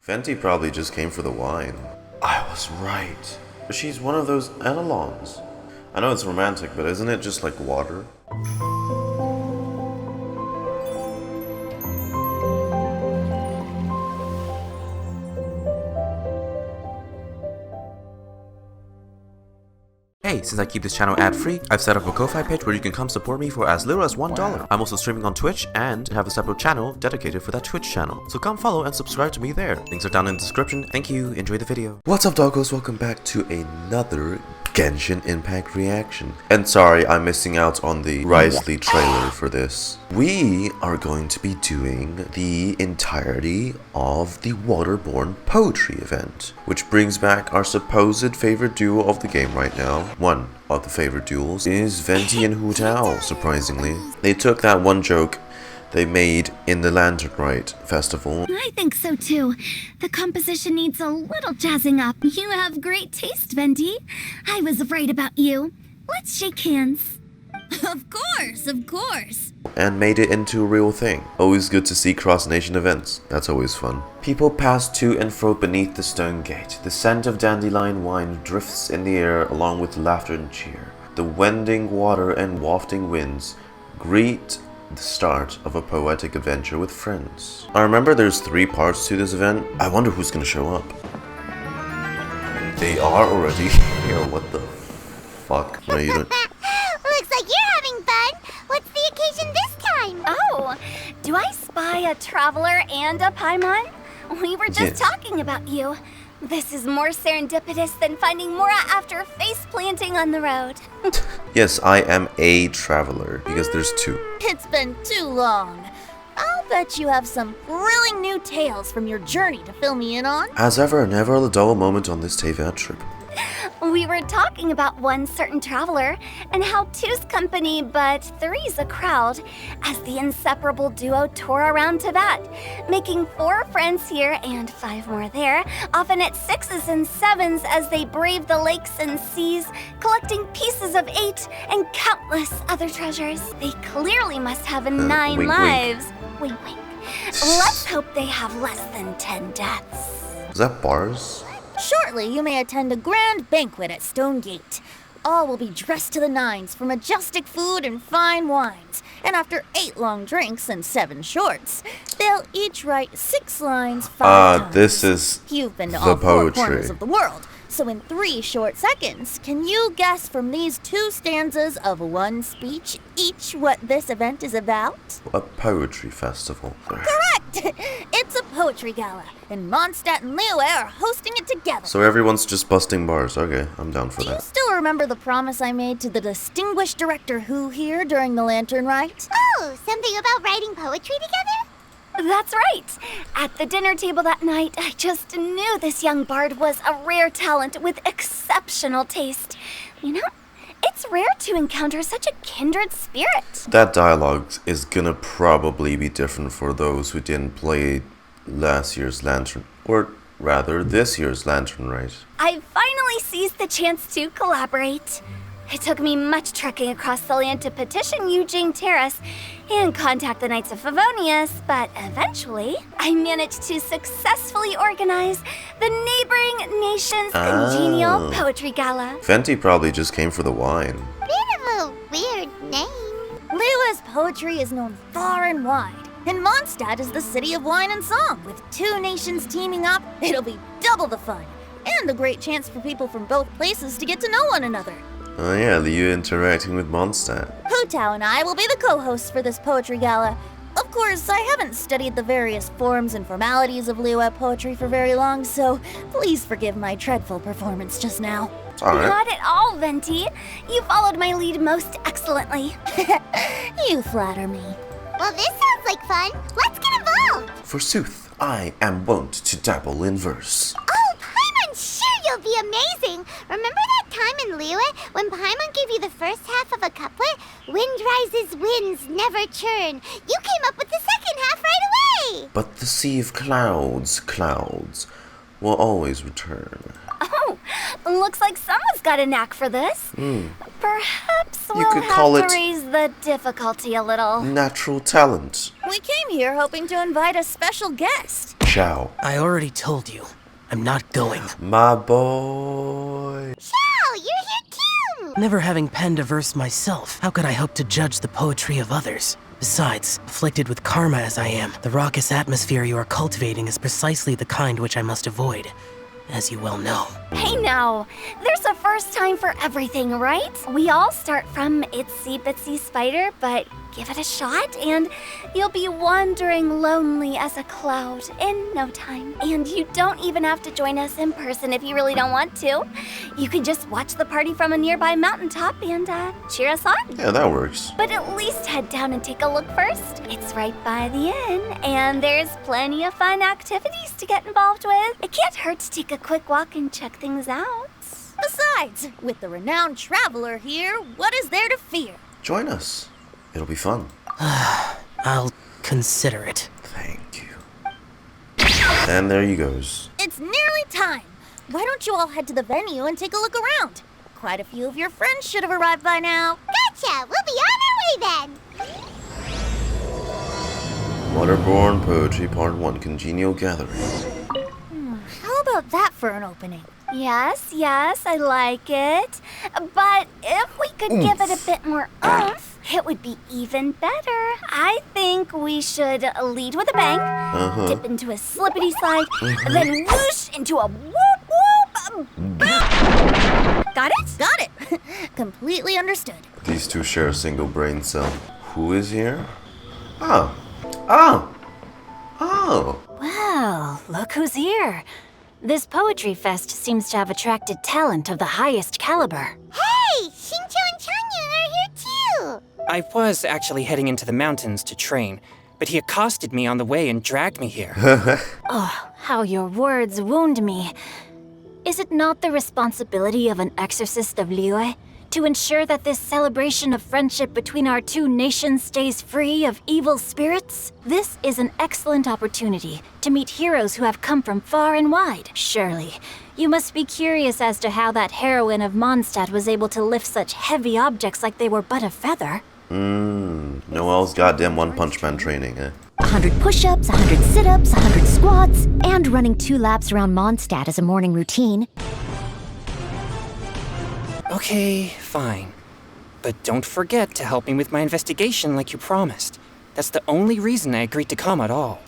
Venti probably just came for the wine. I was right. She's one of those analogs. I know it's romantic, but isn't it just like water? Hey, since I keep this channel ad-free, I've set up a Ko-Fi page where you can come support me for as little as $1. Wow. I'm also streaming on Twitch and have a separate channel dedicated for that Twitch channel. So come follow and subscribe to me there. Links are down in the description. Thank you, enjoy the video. What's up, doggos? Welcome back to another Genshin Impact reaction. And sorry, I'm missing out on the Risley trailer for this. We are going to be doing the entirety of the Waterborne poetry event, which brings back our supposed favorite duo of the game right now. One of the favorite duels is Venti and Hutao, surprisingly. They took that one joke they made in the Lantern Rite Festival. I think so too. The composition needs a little jazzing up. You have great taste, Venti. I was right about you. Let's shake hands. Of course. And made it into a real thing. Always good to see cross-nation events. That's always fun. People pass to and fro beneath the stone gate. The scent of dandelion wine drifts in the air along with laughter and cheer. The wending water and wafting winds greet the start of a poetic adventure with friends. I remember there's 3 parts to this event. I wonder who's gonna show up. They are already here. What the fuck? No, you don't. Looks like you're having fun. What's the occasion this time? Oh, do I spy a traveler and a Paimon? We were just talking about you. This is more serendipitous than finding Mora after face planting on the road. Yes, I am a traveler, because there's 2. It's been too long. I'll bet you have some thrilling new tales from your journey to fill me in on. As ever, never a dull moment on this Teyvat trip. We were talking about one certain traveler and how 2's company but 3's a crowd as the inseparable duo tour around Teyvat, making 4 friends here and 5 more there, often at 6s and 7s as they brave the lakes and seas, collecting pieces of 8 and countless other treasures. They clearly must have 9 wink, lives. Wink. Let's hope they have less than 10 deaths. Is that bars? Shortly, you may attend a grand banquet at Stonegate. All will be dressed to the nines for majestic food and fine wines. And after 8 long drinks and 7 shorts, they'll each write 6 lines 5 times. This is You've been to the all 4 poetry. corners of the world. So in 3 short seconds, can you guess from these 2 stanzas of 1 speech each what this event is about? A poetry festival. Correct! It's a poetry gala, and Mondstadt and Liyue are hosting it together. So everyone's just busting bars. Okay, I'm down for Do you that. still remember the promise I made to the distinguished director Who here during the Lantern Rite? Oh, something about writing poetry together? That's right. At the dinner table that night, I just knew this young bard was a rare talent with exceptional taste. You know, it's rare to encounter such a kindred spirit. That dialogue is gonna probably be different for those who didn't play last year's Lantern, or rather this year's Lantern Rite. I finally seized the chance to collaborate. It took me much trekking across the land to petition Eugene Terrace and contact the Knights of Favonius, but eventually I managed to successfully organize the neighboring nation's congenial poetry gala. Venti probably just came for the wine. Bit of a weird name. Liyue's poetry is known far and wide, and Mondstadt is the city of wine and song. With 2 nations teaming up, it'll be double the fun, and a great chance for people from both places to get to know one another. Oh yeah, Liyue interacting with Mondstadt. Hutao and I will be the co-hosts for this poetry gala. Of course, I haven't studied the various forms and formalities of Liyue poetry for very long, so please forgive my dreadful performance just now. Alright. Not at all, Venti. You followed my lead most excellently. You flatter me. Well, this sounds like fun. Let's get involved. Forsooth, I am wont to dabble in verse. Oh, Paimon, sure you'll be amazing. Remember that time in Liyue when Paimon gave you the first half of a couplet? Wind rises, winds never churn. You came up with the second half right away. But the sea of clouds will always return. Oh, Looks like someone's got a knack for this. Perhaps we'll could call have it- to raise the difficulty a little. Natural talent. We came here hoping to invite a special guest. Xiao. I already told you. I'm not going. My boy. Xiao, you're here too! Never having penned a verse myself, how could I hope to judge the poetry of others? Besides, afflicted with karma as I am, the raucous atmosphere you are cultivating is precisely the kind which I must avoid, as you well know. Hey now, there's a first time for everything, right? We all start from itsy bitsy spider, but give it a shot and you'll be wandering lonely as a cloud in no time. And you don't even have to join us in person if you really don't want to. You can just watch the party from a nearby mountaintop and cheer us on. Yeah, that works. But at least head down and take a look first. It's right by the inn, and there's plenty of fun activities to get involved with. It can't hurt to take a quick walk and check things out. Besides, with the renowned traveler here, what is there to fear? Join us. It'll be fun. I'll consider it. Thank you. And there he goes. It's nearly time. Why don't you all head to the venue and take a look around? Quite a few of your friends should have arrived by now. Gotcha! We'll be on our way then! Waterborne Poetry Part 1 Congenial Gathering. How about that for an opening? Yes, I like it. But if we could give it a bit more oomph, it would be even better. I think we should lead with a bang, dip into a slippity slide, then whoosh into a whoop whoop. Got it? Got it. Completely understood. These two share a single brain cell. Who is here? Oh. Well, look who's here. This poetry fest seems to have attracted talent of the highest caliber. Hey! Xingqiu and Chongyun are here too! I was actually heading into the mountains to train, but he accosted me on the way and dragged me here. Oh, how your words wound me. Is it not the responsibility of an exorcist of Liyue to ensure that this celebration of friendship between our two nations stays free of evil spirits? This is an excellent opportunity to meet heroes who have come from far and wide. Surely, you must be curious as to how that heroine of Mondstadt was able to lift such heavy objects like they were but a feather. Noelle's goddamn One Punch Man training, eh? 100 push-ups, 100 sit-ups, 100 squats, and running 2 laps around Mondstadt as a morning routine. Okay, fine. But don't forget to help me with my investigation like you promised. That's the only reason I agreed to come at all.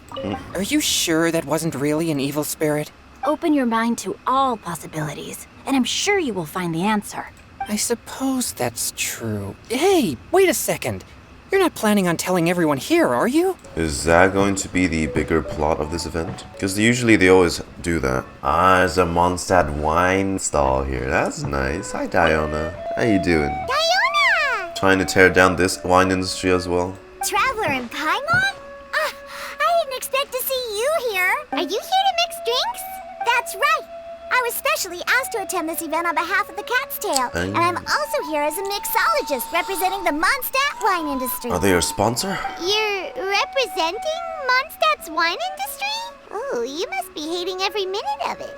Are you sure that wasn't really an evil spirit? Open your mind to all possibilities, and I'm sure you will find the answer. I suppose that's true. Hey, wait a second. You're not planning on telling everyone here, are you? Is that going to be the bigger plot of this event? Because usually they always do that. There's a Mondstadt wine stall here. That's nice. Hi, Diona. How you doing? Diona! Trying to tear down this wine industry as well? Traveler in Paimon? I didn't expect to see you here. Are you here to mix drinks? That's right. I was specially asked to attend this event on behalf of the Cat's Tail. And I'm also here as a mixologist representing the Mondstadt wine industry. Are they your sponsor? You're representing Mondstadt's wine industry? Oh, you must be hating every minute of it.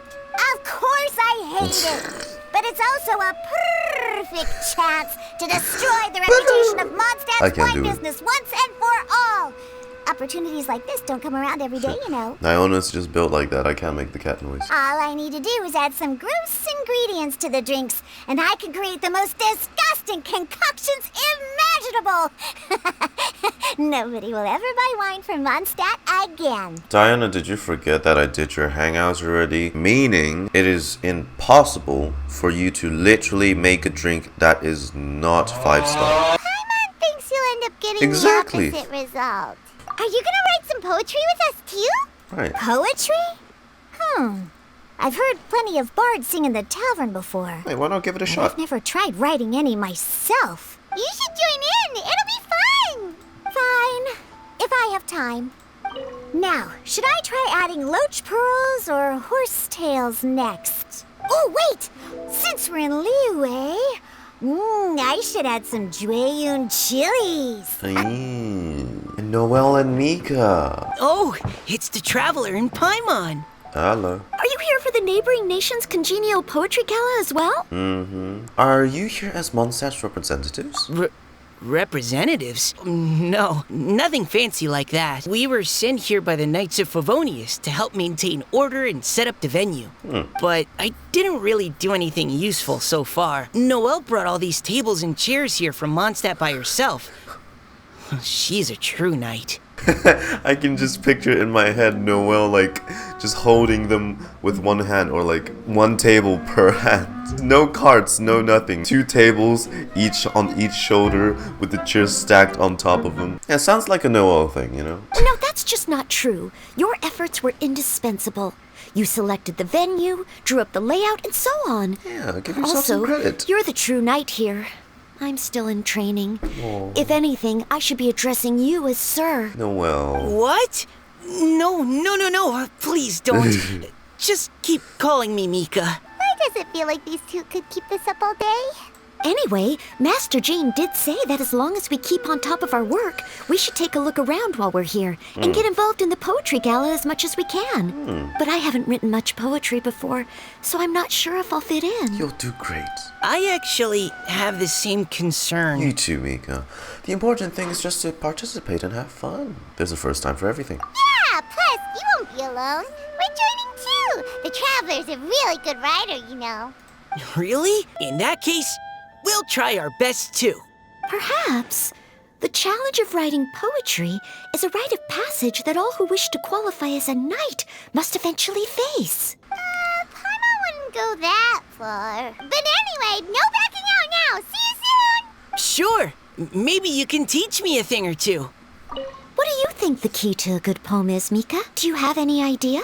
Of course I hate it. But it's also a perfect chance to destroy the reputation of Mondstadt's wine business once and for all. Opportunities like this don't come around every day, you know. Diona's just built like that. I can't make the cat noise. All I need to do is add some gross ingredients to the drinks, and I can create the most disgusting concoctions imaginable. Nobody will ever buy wine from Mondstadt again. Diona, did you forget that I did your hangouts already? Meaning, it is impossible for you to literally make a drink that is not 5-star. Paimon thinks you'll end up getting Exactly. the opposite result. Are you gonna write some poetry with us too? Right. Poetry? I've heard plenty of bards sing in the tavern before. Hey, why not give it a I've shot? never tried writing any myself. You should join in. It'll be fun. Fine. If I have time. Now, should I try adding loach pearls or horse tails next? Oh, wait! Since we're in Liyue, I should add some Jueyun chilies. And Noelle and Mika. Oh, it's the traveler in Paimon. Hello. Are you here for the neighboring nation's congenial poetry gala as well? Are you here as Mondstadt's representatives? Representatives? No, nothing fancy like that. We were sent here by the Knights of Favonius to help maintain order and set up the venue. But I didn't really do anything useful so far. Noelle brought all these tables and chairs here from Mondstadt by herself. She's a true knight. I can just picture in my head Noelle like just holding them with one hand, or like one table per hand. No carts, no nothing. 2 tables each on each shoulder with the chairs stacked on top of them. Yeah, sounds like a Noelle thing, you know? No, that's just not true. Your efforts were indispensable. You selected the venue, drew up the layout, and so on. Yeah, give yourself some credit. You're the true knight here. I'm still in training. If anything, I should be addressing you as Sir. Noelle. What? No. Please don't. Just keep calling me Mika. Why does it feel like these two could keep this up all day? Anyway, Master Jean did say that as long as we keep on top of our work, we should take a look around while we're here and get involved in the poetry gala as much as we can. But I haven't written much poetry before, so I'm not sure if I'll fit in. You'll do great. I actually have the same concern. You too, Mika. The important thing is just to participate and have fun. There's a first time for everything. Yeah, plus, you won't be alone. We're joining too. The Traveler's a really good writer, you know. Really? In that case, we'll try our best too. Perhaps. The challenge of writing poetry is a rite of passage that all who wish to qualify as a knight must eventually face. Paimon wouldn't go that far. But anyway, no backing out now. See you soon! Sure. Maybe you can teach me a thing or two. What do you think the key to a good poem is, Mika? Do you have any idea?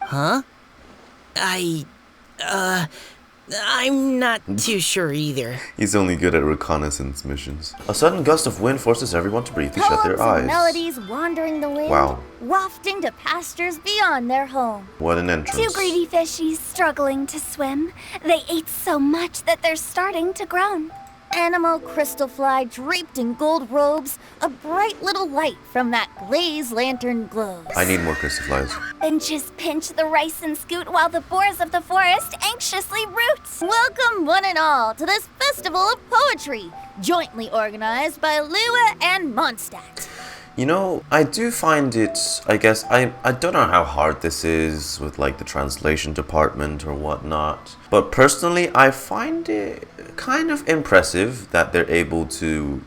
Huh? I'm not too sure either. He's only good at reconnaissance missions. A sudden gust of wind forces everyone to briefly shut their Poems eyes. and melodies wandering the wind, Wow. wafting to pastures beyond their home. What an entrance. 2 greedy fishies struggling to swim. They ate so much that they're starting to groan. Animal crystal fly draped in gold robes, a bright little light from that glazed lantern glows. I need more crystal flies. Benches pinch the rice and scoot while the boars of the forest anxiously root. Welcome one and all to this festival of poetry, jointly organized by Liyue and Mondstadt. You know, I do find it, I guess, I don't know how hard this is with like the translation department or whatnot, but personally I find it kind of impressive that they're able to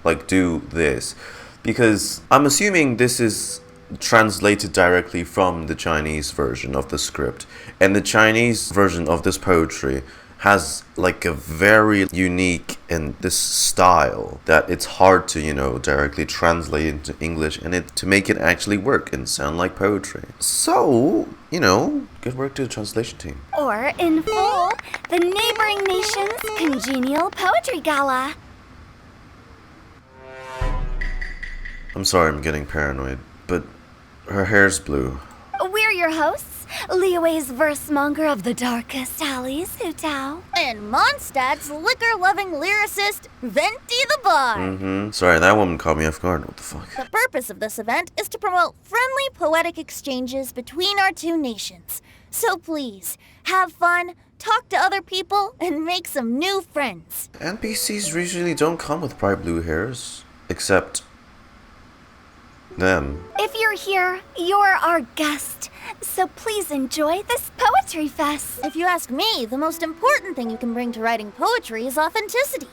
like do this, because I'm assuming this is translated directly from the Chinese version of the script, and the Chinese version of this poetry has like a very unique and this style that it's hard to, you know, directly translate into English and to make it actually work and sound like poetry. So, you know, good work to the translation team. Or, in full, the neighboring nation's congenial poetry gala. I'm sorry I'm getting paranoid, but her hair's blue. We're your hosts, Liyue's versemonger of the darkest alleys, Hutao. And Mondstadt's liquor-loving lyricist, Venti the Bard. Sorry, that woman caught me off guard. What the fuck? The purpose of this event is to promote friendly poetic exchanges between our two nations. So please, have fun, talk to other people, and make some new friends. NPCs usually don't come with bright blue hairs, except them. If you're here, you're our guest. So please enjoy this poetry fest. If you ask me, the most important thing you can bring to writing poetry is authenticity.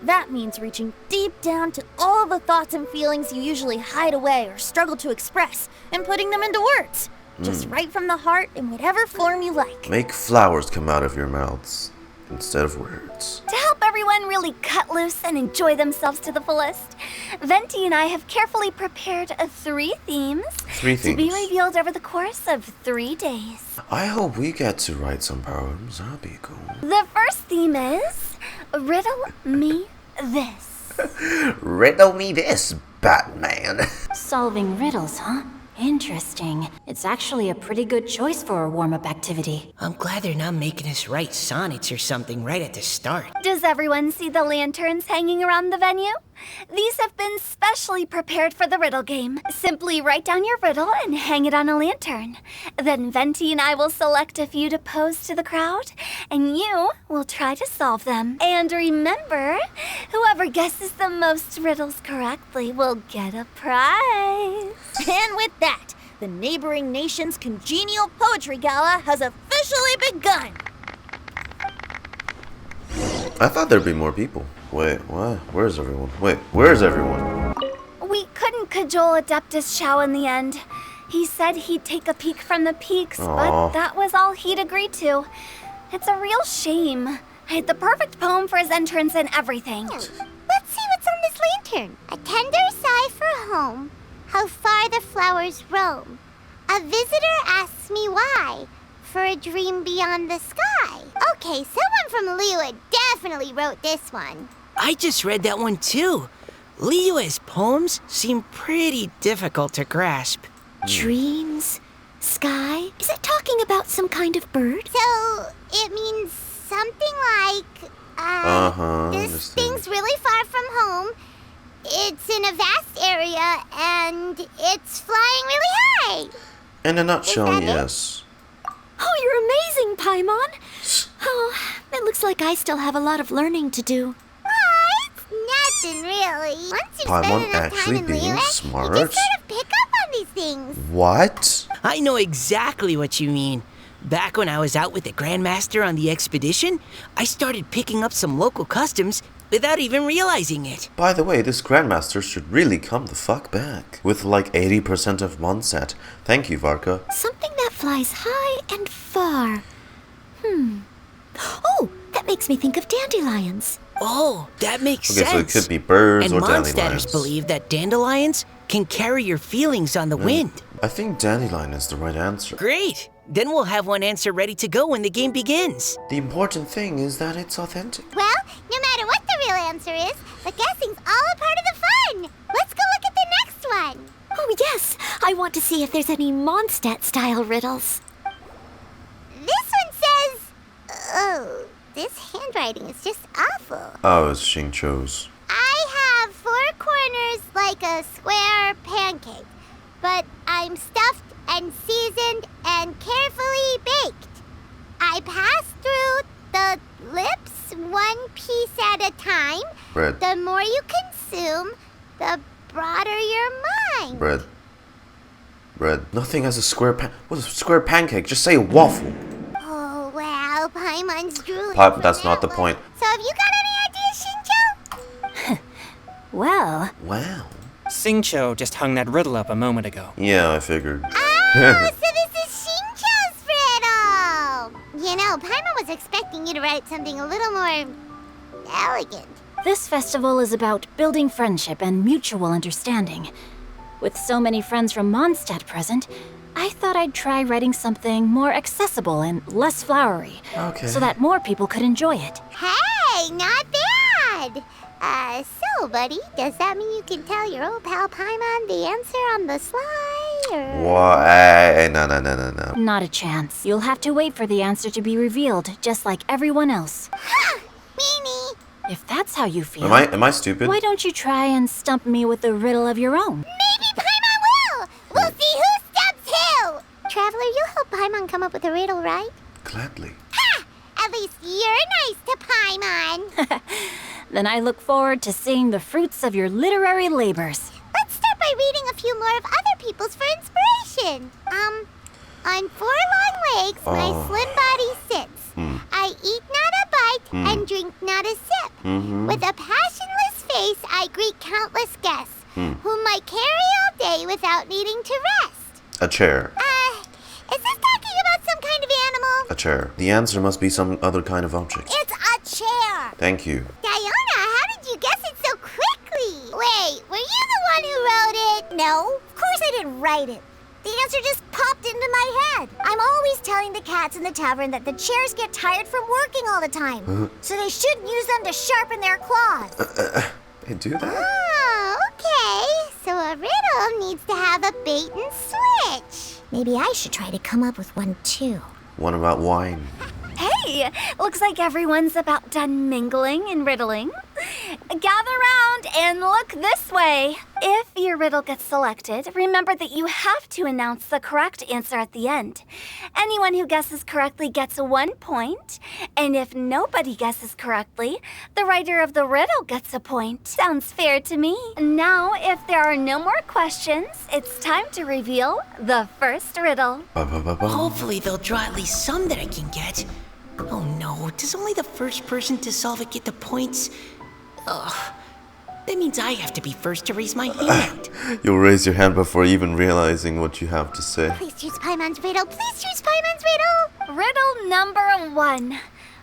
That means reaching deep down to all the thoughts and feelings you usually hide away or struggle to express, and putting them into words. Just write from the heart in whatever form you like. Make flowers come out of your mouths instead of words. To help everyone really cut loose and enjoy themselves to the fullest, Venti and I have carefully prepared 3 themes. 3 to be things. revealed over the course of 3 days. I hope we get to write some poems. That'd be cool. The first theme is Riddle Me This. Riddle me this, Batman. Solving riddles, huh? Interesting. It's actually a pretty good choice for a warm-up activity. I'm glad they're not making us write sonnets or something right at the start. Does everyone see the lanterns hanging around the venue? These have been specially prepared for the riddle game. Simply write down your riddle and hang it on a lantern. Then Venti and I will select a few to pose to the crowd, and you will try to solve them. And remember, whoever guesses the most riddles correctly will get a prize. And with that, the neighboring nation's congenial poetry gala has officially begun. I thought there'd be more people. Wait, what? Where's everyone? Wait, where's everyone? We couldn't cajole Adeptus Xiao in the end. He said he'd take a peek from the peaks, but that was all he'd agreed to. It's a real shame. I had the perfect poem for his entrance and everything. Let's see what's on this lantern. A tender sigh for home, how far the flowers roam. A visitor asks me why, for a dream beyond the sky. Okay, someone from Liyue definitely wrote this one. I just read that one too. Liyue's poems seem pretty difficult to grasp. Dreams? Sky? Is it talking about some kind of bird? So, it means something like, this thing's really far from home. It's in a vast area, and it's flying really high. In a nutshell, that it? yes. Oh, you're amazing, Paimon. Oh, it looks like I still have a lot of learning to do. It's nothing really. Once you spend Paimon enough time actually in being Liyue, smart? you just sort of pick up on these things. What? I know exactly what you mean. Back when I was out with the Grandmaster on the expedition, I started picking up some local customs without even realizing it. By the way, this Grandmaster should really come the fuck back. With like 80% of Mondstadt. Thank you, Varka. Something that flies high and far. Oh, that makes me think of dandelions. Oh, that makes Okay, sense. so it could be birds and or Mondstatters dandelions. believe that dandelions can carry your feelings on the wind. I think dandelion is the right answer. Great! Then we'll have one answer ready to go when the game begins. The important thing is that it's authentic. Well, no matter what the real answer is, the guessing's all a part of the fun. Let's go look at the next one. Oh, yes. I want to see if there's any Mondstadt-style riddles. This one says... Oh, this handwriting is just awful. Oh, it's Xingqiu's. I have 4 corners like a square pancake, but I'm stuffed and seasoned and carefully baked. I pass through the lips 1 piece at a time. Bread. The more you consume, the broader your mind. Bread. Bread. Nothing has a square What's a square pancake? Just say waffle. Oh, wow, Paimon's drooling. That's not the one. point. So have you got any ideas, Xingqiu? Well, Wow. Xingqiu just hung that riddle up a moment ago. Yeah, I figured. Oh, so this is Xingqiu's riddle! You know, Paimon was expecting you to write something a little more elegant. this festival is about building friendship and mutual understanding. With so many friends from Mondstadt present, I thought I'd try writing something more accessible and less flowery, Okay. so that more people could enjoy it. Hey, not bad! So, buddy, does that mean you can tell your old pal Paimon the answer on the sly, or...? What? Hey, no. Not a chance. You'll have to wait for the answer to be revealed, just like everyone else. Meanie! If that's how you feel, Am I stupid? why don't you try and stump me with a riddle of your own? Maybe Paimon will! We'll see who stumps who! Traveler, you'll help Paimon come up with a riddle, right? Gladly. Ha! At least you're nice to Paimon! Then I look forward to seeing the fruits of your literary labors. Let's start by reading a few more of other people's for inspiration. On 4 long legs, my slim body sits. I eat not a bite and drink not a sip. With a passionless face, I greet countless guests, whom I carry all day without needing to rest. A chair. Is this talking about some kind of animal? A chair. The answer must be some other kind of object. It's a chair. Thank you. Diona, how did you guess it so quickly? Wait, were you the one who wrote it? No, of course I didn't write it. The answer just popped into my head. I'm always telling the cats in the tavern that the chairs get tired from working all the time, so they shouldn't use them to sharpen their claws. They do that? Oh, okay. So a riddle needs to have a bait and switch. Maybe I should try to come up with one too. One about wine. Hey, looks like everyone's about done mingling and riddling. Gather round and look this way. If your riddle gets selected, remember that you have to announce the correct answer at the end. Anyone who guesses correctly gets 1 point, and if nobody guesses correctly, the writer of the riddle gets a point. Sounds fair to me. Now, if there are no more questions, it's time to reveal the first riddle. Hopefully they'll draw at least some that I can get. Oh no, does only the first person to solve it get the points? Ugh. That means I have to be first to raise my hand. You'll raise your hand before even realizing what you have to say. Please choose Paimon's riddle. Please choose Paimon's riddle. Riddle number 1.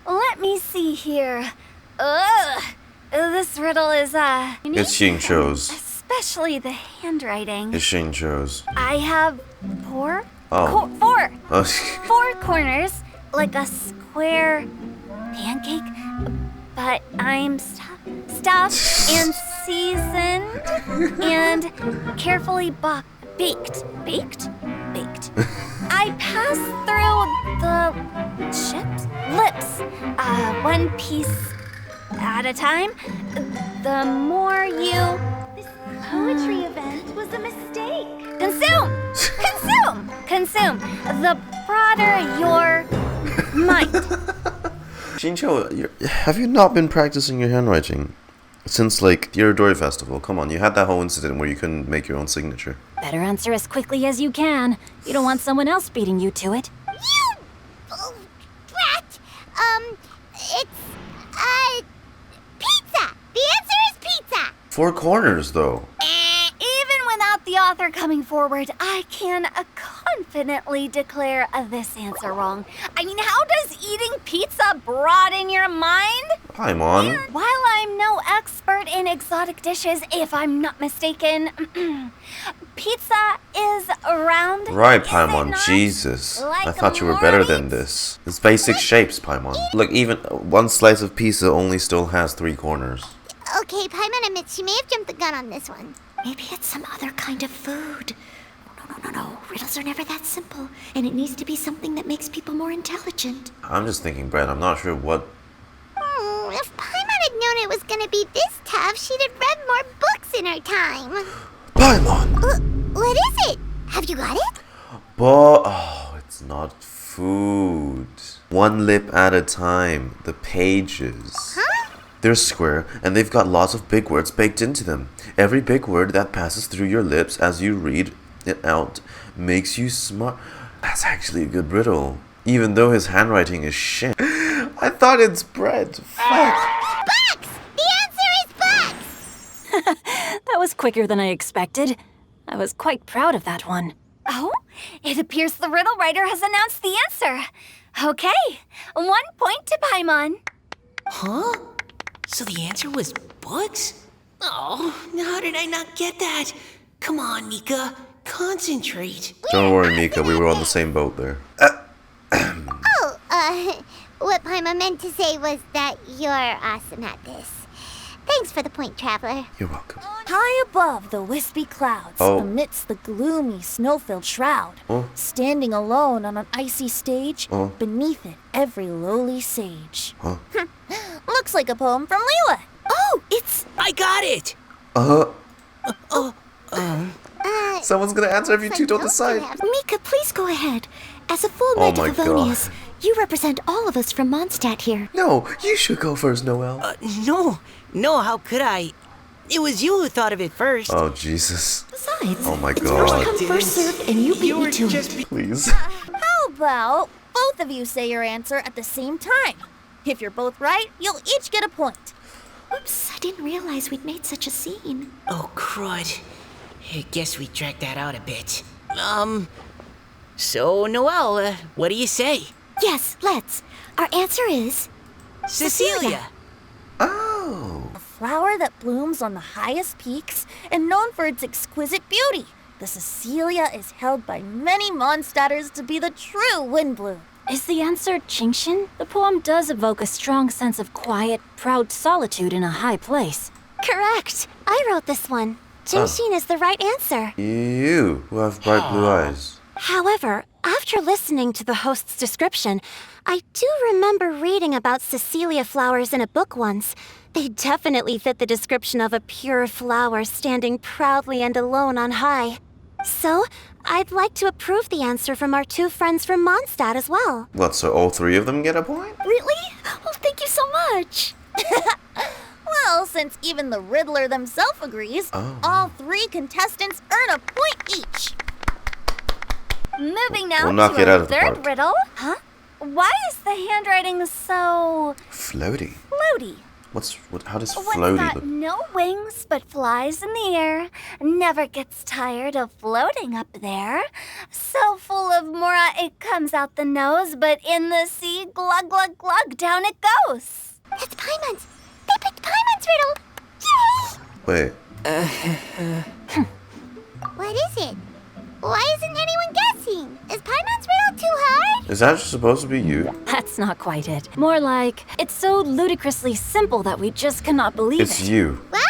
Let me see here. Ugh. This riddle is, It's Xingqiu's. especially the handwriting. It's Xingqiu's. I have 4? Oh. 4. Oh. 4 corners, like a square pancake, but I'm stuffed and seasoned and carefully baked. Baked? I pass through the lips, 1 piece at a time. The more you... This poetry event was a mistake. Consume. The broader your mind. Xingqiu, have you not been practicing your handwriting? Since, like, the Iridori Festival. Come on, you had that whole incident where you couldn't make your own signature. Better answer as quickly as you can. You don't want someone else beating you to it. You brat. It's pizza. The answer is pizza. 4 corners, though. Even without the author coming forward, I can confidently declare this answer wrong. I mean, how does eating pizza broaden your mind? Paimon. While I'm no expert in exotic dishes, if I'm not mistaken, pizza is round. Right, is it Paimon. not? Jesus. Like I thought you were better than this. It's basic shapes, Paimon. Look, even 1 slice of pizza only still has 3 corners. Okay, Paimon admits she may have jumped the gun on this one. Maybe it's some other kind of food. No. Riddles are never that simple, and it needs to be something that makes people more intelligent. I'm just thinking, Brett, I'm not sure what... If Paimon had known it was gonna be this tough, she'd have read more books in her time. Paimon! What is it? Have you got it? Oh, it's not food. 1 lip at a time. The pages. Huh? They're square, and they've got lots of big words baked into them. Every big word that passes through your lips as you read it out makes you smart. That's actually a good riddle. Even though his handwriting is shit. I thought it's bread. Fuck. Bucks! The answer is bucks! That was quicker than I expected. I was quite proud of that one. Oh, it appears the riddle writer has announced the answer. Okay, 1 point to Paimon. Huh? So the answer was books? Oh, how did I not get that? Come on, Mika. Concentrate. Don't worry, Mika. We were on the same boat there. What Paimon meant to say was that you're awesome at this. Thanks for the point, Traveler. You're welcome. High above the wispy clouds, Oh. amidst the gloomy, snow-filled shroud, Oh. standing alone on an icy stage, Oh. beneath it every lowly sage. Huh? Looks like a poem from Liyue. Oh, it's... I got it! Someone's gonna answer if you two don't decide. Mika, please go ahead. As a full Oh knight my of Favonius, you represent all of us from Mondstadt here. No, you should go first, Noelle. No, how could I? It was you who thought of it first. Oh, Jesus. Besides, Oh my it's God. first come, first served, and you beat me to it. Please. How about both of you say your answer at the same time? If you're both right, you'll each get a point. Oops, I didn't realize we'd made such a scene. Oh, crud. I guess we dragged that out a bit. So, Noelle, what do you say? Yes, let's. Our answer is... Cecilia! Oh. A flower that blooms on the highest peaks and known for its exquisite beauty. The Cecilia is held by many Mondstadters to be the true wind bloom. Is the answer Chongyun? The poem does evoke a strong sense of quiet, proud solitude in a high place. Correct. I wrote this one. Genshin is the right answer. You, who have bright blue eyes. However, after listening to the host's description, I do remember reading about Cecilia flowers in a book once. They definitely fit the description of a pure flower standing proudly and alone on high. So, I'd like to approve the answer from our 2 friends from Mondstadt as well. What, so all 3 of them get a point? Really? Oh, thank you so much. Well, since even the Riddler themselves agrees, all 3 contestants earn a point each. Moving now We'll knock to it out our of the third park. riddle. Huh? Why is the handwriting so Floaty. floaty? How does What's floaty got look? no wings but flies in the air, never gets tired of floating up there. So full of mora it comes out the nose, but in the sea, glug glug glug, down it goes. That's Paimon's. They picked Paimon's riddle. Yay! Wait, What is it? Why isn't anyone guessing? Is Paimon's riddle too hard? is that supposed to be you? That's not quite it. More like, it's so ludicrously simple that we just cannot believe It's it. you. Well,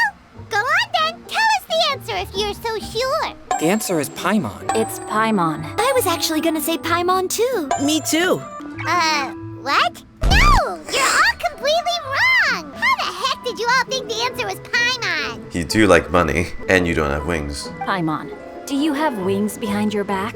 go on then. Tell us the answer if you're so sure. The answer is Paimon. It's Paimon. I was actually gonna say Paimon too. Me too. What? No! You're all completely wrong! How the heck did you all think the answer was Paimon? You do like money, and you don't have wings. Paimon, do you have wings behind your back?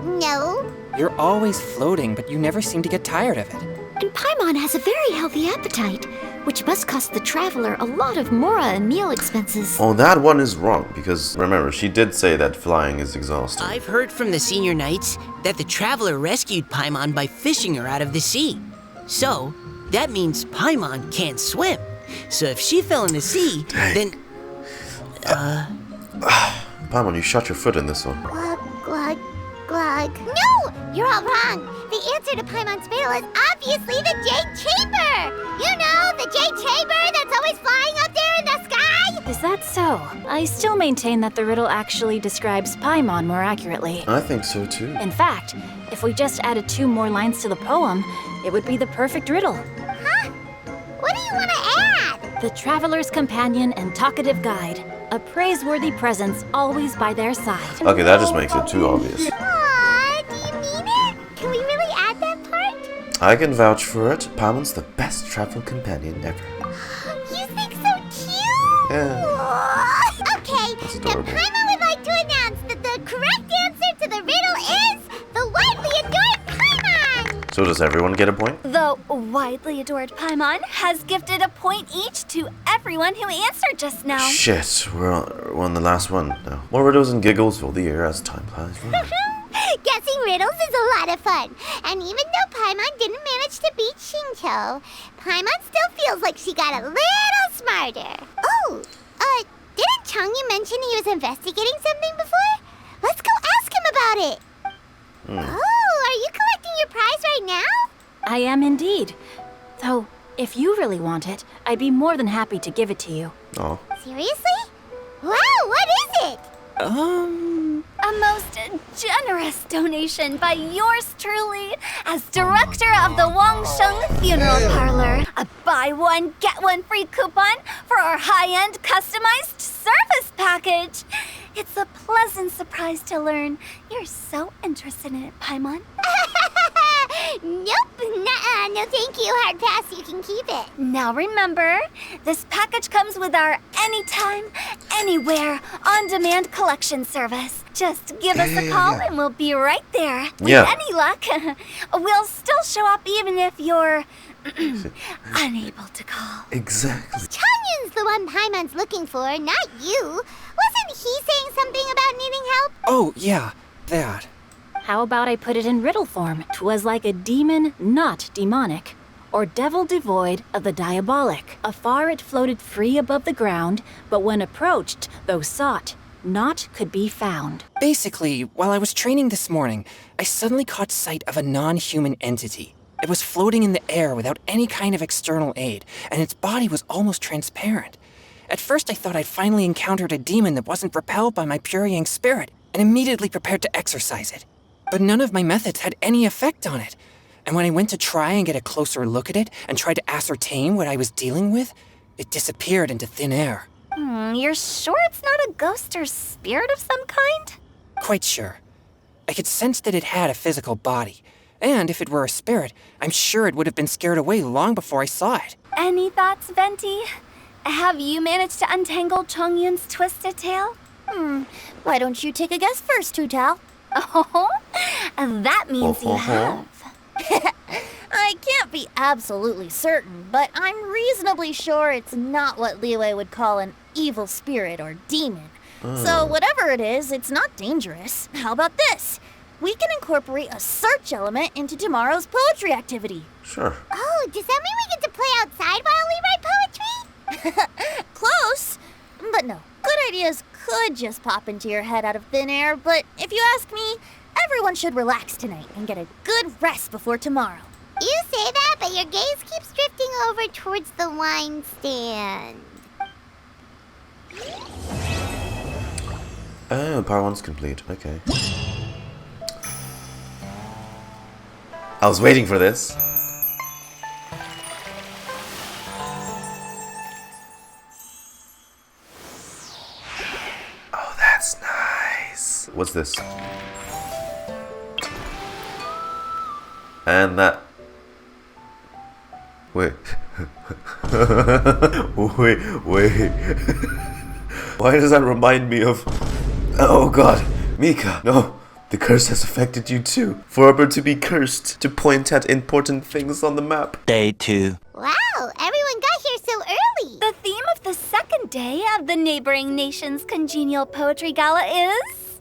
No. You're always floating, but you never seem to get tired of it. And Paimon has a very healthy appetite, which must cost the traveler a lot of mora and meal expenses. Oh, that one is wrong, because remember, she did say that flying is exhausting. I've heard from the senior knights that the traveler rescued Paimon by fishing her out of the sea. So, that means Paimon can't swim. So if she fell in the sea, then... Paimon, you shot your foot in this one. Glug, glug, glug. No! You're all wrong. The answer to Paimon's riddle is obviously the Jade Chamber! You know, the Jade Chamber that's always flying up there in the sky? Is that so? I still maintain that the riddle actually describes Paimon more accurately. I think so too. In fact, if we just added 2 more lines to the poem, it would be the perfect riddle. Huh? What do you want to add? The traveler's companion and talkative guide, a praiseworthy presence always by their side. Okay, that just makes it too obvious. Aw, do you mean it? Can we really add that part? I can vouch for it. Paimon's the best travel companion ever. You think so cute? Yeah. Okay, That's then adorable. Paimon would like to announce that the correct answer to the riddle is the widely adored Paimon! So does everyone get a point? The widely adored Paimon has gifted a point each to everyone who answered just now. Shit, we're on the last one now. More riddles and giggles fill the air as time flies by. Guessing riddles is a lot of fun. And even though Paimon didn't manage to beat Xingqiu, Paimon still feels like she got a little smarter. Oh, didn't Chongyun mention he was investigating something before? Let's go ask him about it. Oh, are you collecting your prize right now? I am indeed. Though, if you really want it, I'd be more than happy to give it to you. Oh. Seriously? Wow, what is it? A most generous donation by yours truly as director of the Wangsheng Funeral Parlor. A buy one, get one free coupon for our high-end customized service package. It's a pleasant surprise to learn you're so interested in it, Paimon. Nope, nuh-uh, no thank you, hard pass, you can keep it. Now remember, this package comes with our anytime, anywhere, on-demand collection service. Just give us a call and we'll be right there. With Yeah. any luck, we'll still show up even if you're unable to call. Exactly. Chongyun's the one Paimon's looking for, not you. Wasn't he saying something about needing help? Oh, yeah, that. How about I put it in riddle form? 'Twas like a demon not demonic, or devil devoid of the diabolic. Afar it floated free above the ground, but when approached, though sought, naught could be found. Basically, while I was training this morning, I suddenly caught sight of a non-human entity. It was floating in the air without any kind of external aid, and its body was almost transparent. At first I thought I'd finally encountered a demon that wasn't repelled by my pure yang spirit, and immediately prepared to exorcise it. But none of my methods had any effect on it. And when I went to try and get a closer look at it and tried to ascertain what I was dealing with, it disappeared into thin air. You're sure it's not a ghost or spirit of some kind? Quite sure. I could sense that it had a physical body. And if it were a spirit, I'm sure it would have been scared away long before I saw it. Any thoughts, Venti? Have you managed to untangle Chongyun's twisted tail? Why don't you take a guess first, Hutao? Oh, that means you have. I can't be absolutely certain, but I'm reasonably sure it's not what Liyue would call an evil spirit or demon. So whatever it is, it's not dangerous. How about this? We can incorporate a search element into tomorrow's poetry activity. Sure. Oh, does that mean we get to play outside while we write poetry? Close, but no. Good ideas could just pop into your head out of thin air, but if you ask me, everyone should relax tonight and get a good rest before tomorrow. You say that, but your gaze keeps drifting over towards the wine stand. Oh, part 1's complete. Okay. I was waiting for this. Oh, that's nice. What's this? And that. Wait. wait. Why does that remind me of... Oh god, Mika, no. The curse has affected you too. For her to be cursed, to point at important things on the map. Day 2. Wow, everyone got here so early. The theme of the second day of the neighboring nation's congenial poetry gala is...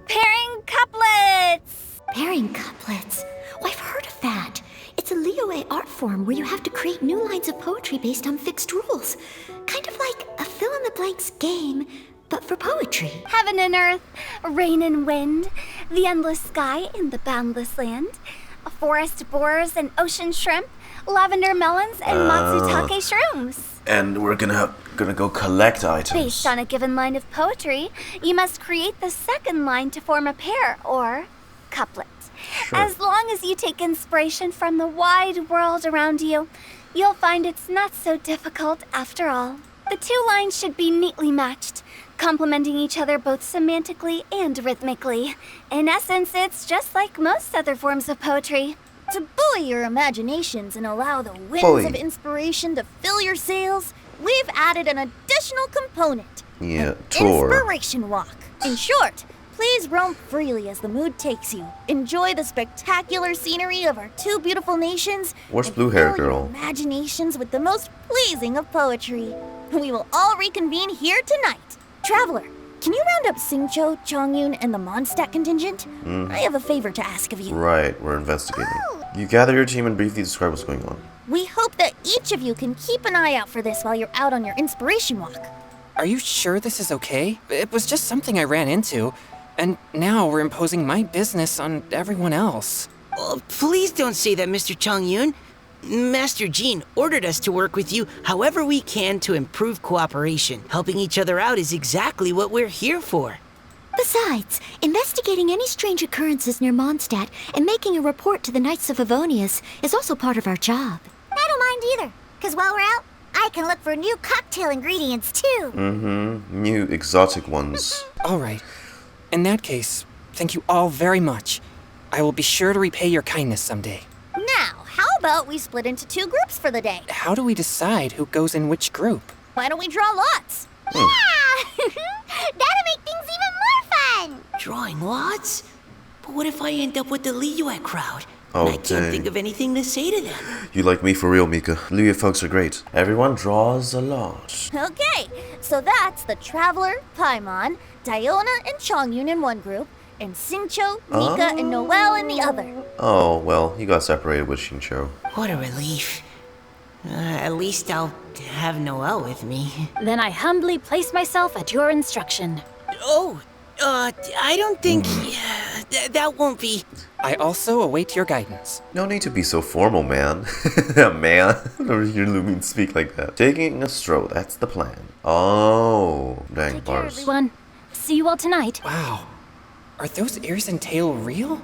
pairing couplets! Pairing couplets. Oh, I've heard of that. It's a Liyue art form where you have to create new lines of poetry based on fixed rules. Kind of like a fill-in-the-blanks game, but for poetry. Heaven and earth, rain and wind, the endless sky and the boundless land, forest boars and ocean shrimp, lavender melons and matsutake shrooms. And we're gonna go collect items. Based on a given line of poetry, you must create the second line to form a pair, or couplet. Sure. As long as you take inspiration from the wide world around you, you'll find it's not so difficult after all. The two lines should be neatly matched, complementing each other both semantically and rhythmically. In essence, it's just like most other forms of poetry. To buoy your imaginations and allow the winds of inspiration to fill your sails, we've added an additional component. Yeah, an tour. Inspiration walk. In short, please roam freely as the mood takes you. Enjoy the spectacular scenery of our two beautiful nations. Where's and blue hair fill your girl? imaginations with the most pleasing of poetry. We will all reconvene here tonight. Traveler, can you round up Xingqiu, Chongyun, and the Mondstadt contingent? I have a favor to ask of you. Right, we're investigating. You gather your team and briefly describe what's going on. We hope that each of you can keep an eye out for this while you're out on your inspiration walk. Are you sure this is okay? It was just something I ran into, and now we're imposing my business on everyone else. Oh, please don't say that, Mr. Chongyun. Master Jean ordered us to work with you however we can to improve cooperation. Helping each other out is exactly what we're here for. Besides, investigating any strange occurrences near Mondstadt and making a report to the Knights of Favonius is also part of our job. I don't mind either, because while we're out, I can look for new cocktail ingredients too. New exotic ones. All right. In that case, thank you all very much. I will be sure to repay your kindness someday. Now, how about we split into two groups for the day? How do we decide who goes in which group? Why don't we draw lots? Yeah! That'll make things even more fun! Drawing lots? But what if I end up with the Liyue crowd? Oh, I can't dang. think of anything to say to them. You like me for real, Mika. Liyue folks are great. Everyone draws a lot. Okay, so that's the Traveler, Paimon, Diona, and Chongyun in one group, and Xingqiu, Mika, and Noelle in the other. Oh, well, you got separated with Xingqiu. What a relief. At least I'll have Noelle with me. Then I humbly place myself at your instruction. Oh, I don't think... that won't be... I also await your guidance. No need to be so formal, man. Man, never hear Lumin speak like that. Taking a stroll, that's the plan. Oh, dang Take care, bars. everyone. See you all tonight. Wow. Are those ears and tail real?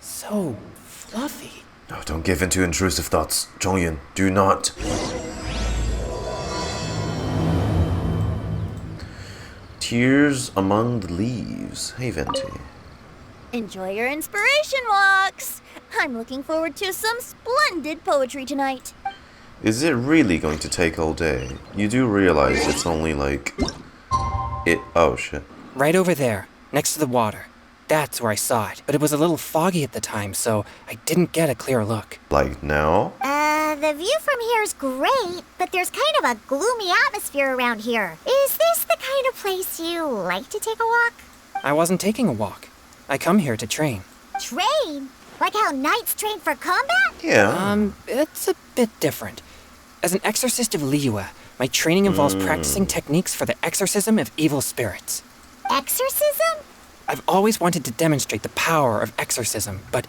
So fluffy. No, don't give in to intrusive thoughts. Chongyun, do not. Tears among the leaves. Hey, Venti. Enjoy your inspiration walks! I'm looking forward to some splendid poetry tonight. Is it really going to take all day? You do realize it's only like... Oh shit. Right over there, next to the water. That's where I saw it, but it was a little foggy at the time, so I didn't get a clear look. Like now? The view from here is great, but there's kind of a gloomy atmosphere around here. Is this the kind of place you like to take a walk? I wasn't taking a walk. I come here to train. Train? Like how knights train for combat? Yeah. It's a bit different. As an exorcist of Liyue, my training involves practicing techniques for the exorcism of evil spirits. Exorcism? I've always wanted to demonstrate the power of exorcism, but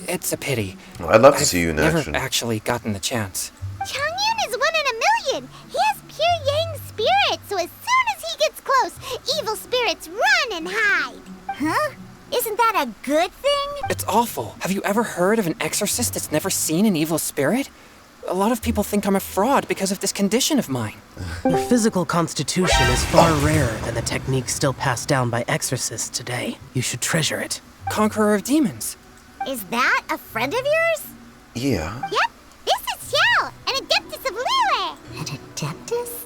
it's a pity. I'd love to see you in I've action. never actually gotten the chance. Chongyun is 1 in a million. He has pure yang spirit, so as soon as he gets close, evil spirits run and hide. Huh? Isn't that a good thing? It's awful. Have you ever heard of an exorcist that's never seen an evil spirit? A lot of people think I'm a fraud because of this condition of mine. Your physical constitution is far rarer than the techniques still passed down by exorcists today. You should treasure it. Conqueror of demons. Is that a friend of yours? Yeah. Yep, this is Xiao, an adeptus of Liyue. An adeptus?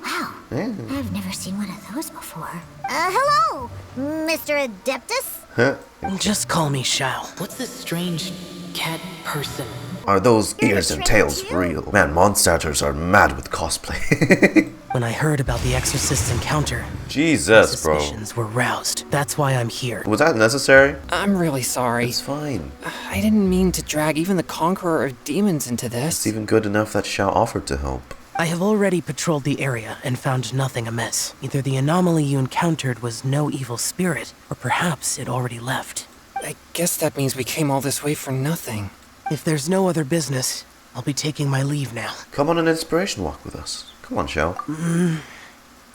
Wow, I've never seen one of those before. Hello, Mr. Adeptus? Huh? Just call me Xiao. What's this strange cat person? Are those You're ears the and trainer tails too? real? Man, Mondstatters are mad with cosplay. When I heard about the exorcist's encounter, Jesus, bro. suspicions were roused. That's why I'm here. Was that necessary? I'm really sorry. It's fine. I didn't mean to drag even the Conqueror of Demons into this. It's even good enough that Xiao offered to help. I have already patrolled the area and found nothing amiss. Either the anomaly you encountered was no evil spirit, or perhaps it already left. I guess that means we came all this way for nothing. If there's no other business, I'll be taking my leave now. Come on an inspiration walk with us. Come on, Xiao.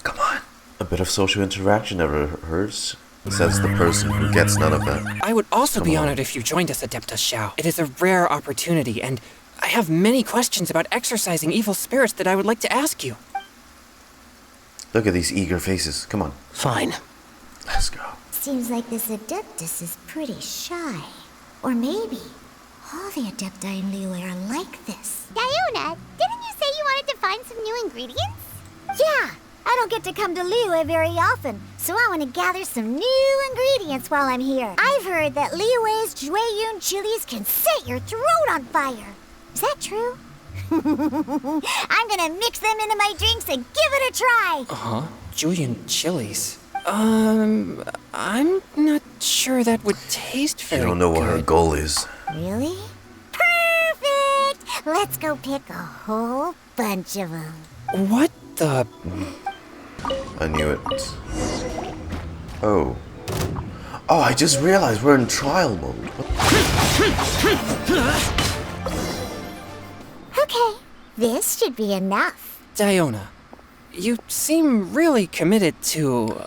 Come on. A bit of social interaction never hurts, says the person who gets none of that. I would also Come be on. honored if you joined us, Adeptus Xiao. It is a rare opportunity, and I have many questions about exorcising evil spirits that I would like to ask you. Look at these eager faces. Come on. Fine. Let's go. Seems like this adeptus is pretty shy. Or maybe all the adepti in Liyue are like this. Diona, didn't you say you wanted to find some new ingredients? Yeah, I don't get to come to Liyue very often, so I want to gather some new ingredients while I'm here. I've heard that Liyue's Chongyun chilies can set your throat on fire. Is that true? I'm gonna mix them into my drinks and give it a try. Julian chilies. I'm not sure that would taste You very don't know what her good. goal is. Really? Perfect! Let's go pick a whole bunch of them. What the... I knew it. Oh. Oh, I just realized we're in trial mode. Okay, this should be enough. Diona, you seem really committed to,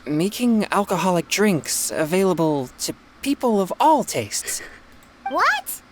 making alcoholic drinks available to people of all tastes. What?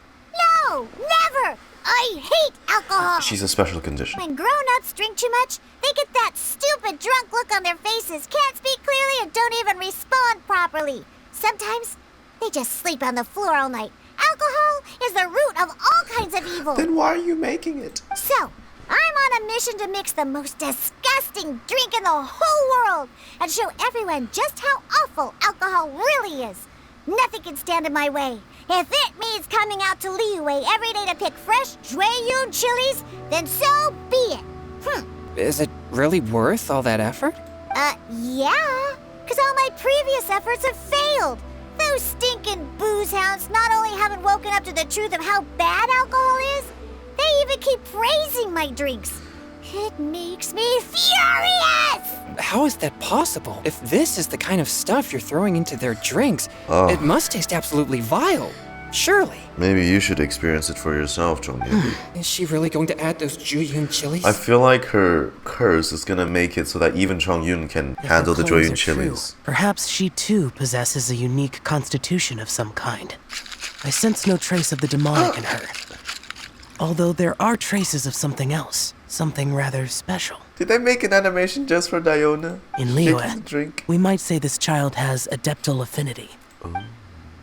No, never! I hate alcohol! She's a special condition. When grown-ups drink too much, they get that stupid drunk look on their faces, can't speak clearly, and don't even respond properly. Sometimes, they just sleep on the floor all night. Alcohol is the root of all kinds of evil. Then why are you making it? So, I'm on a mission to mix the most disgusting drink in the whole world and show everyone just how awful alcohol really is. Nothing can stand in my way. If it means coming out to Liyue every day to pick fresh Chongyun chilies, then so be it. Is it really worth all that effort? Yeah, because all my previous efforts have failed. Those stinking booze hounds not only haven't woken up to the truth of how bad alcohol is, they even keep praising my drinks. It makes me furious! How is that possible? If this is the kind of stuff you're throwing into their drinks, Oh. it must taste absolutely vile. Surely. Maybe you should experience it for yourself, Chongyun. Is she really going to add those Julian chilies? I feel like her curse is gonna make it so that even Chongyun can If handle her the claims Joyun are true, chilies. perhaps she too possesses a unique constitution of some kind. I sense no trace of the demonic in her. Although there are traces of something else, something rather special. Did they make an animation just for Diona? In Making the Liyue, drink? we might say this child has adeptal affinity.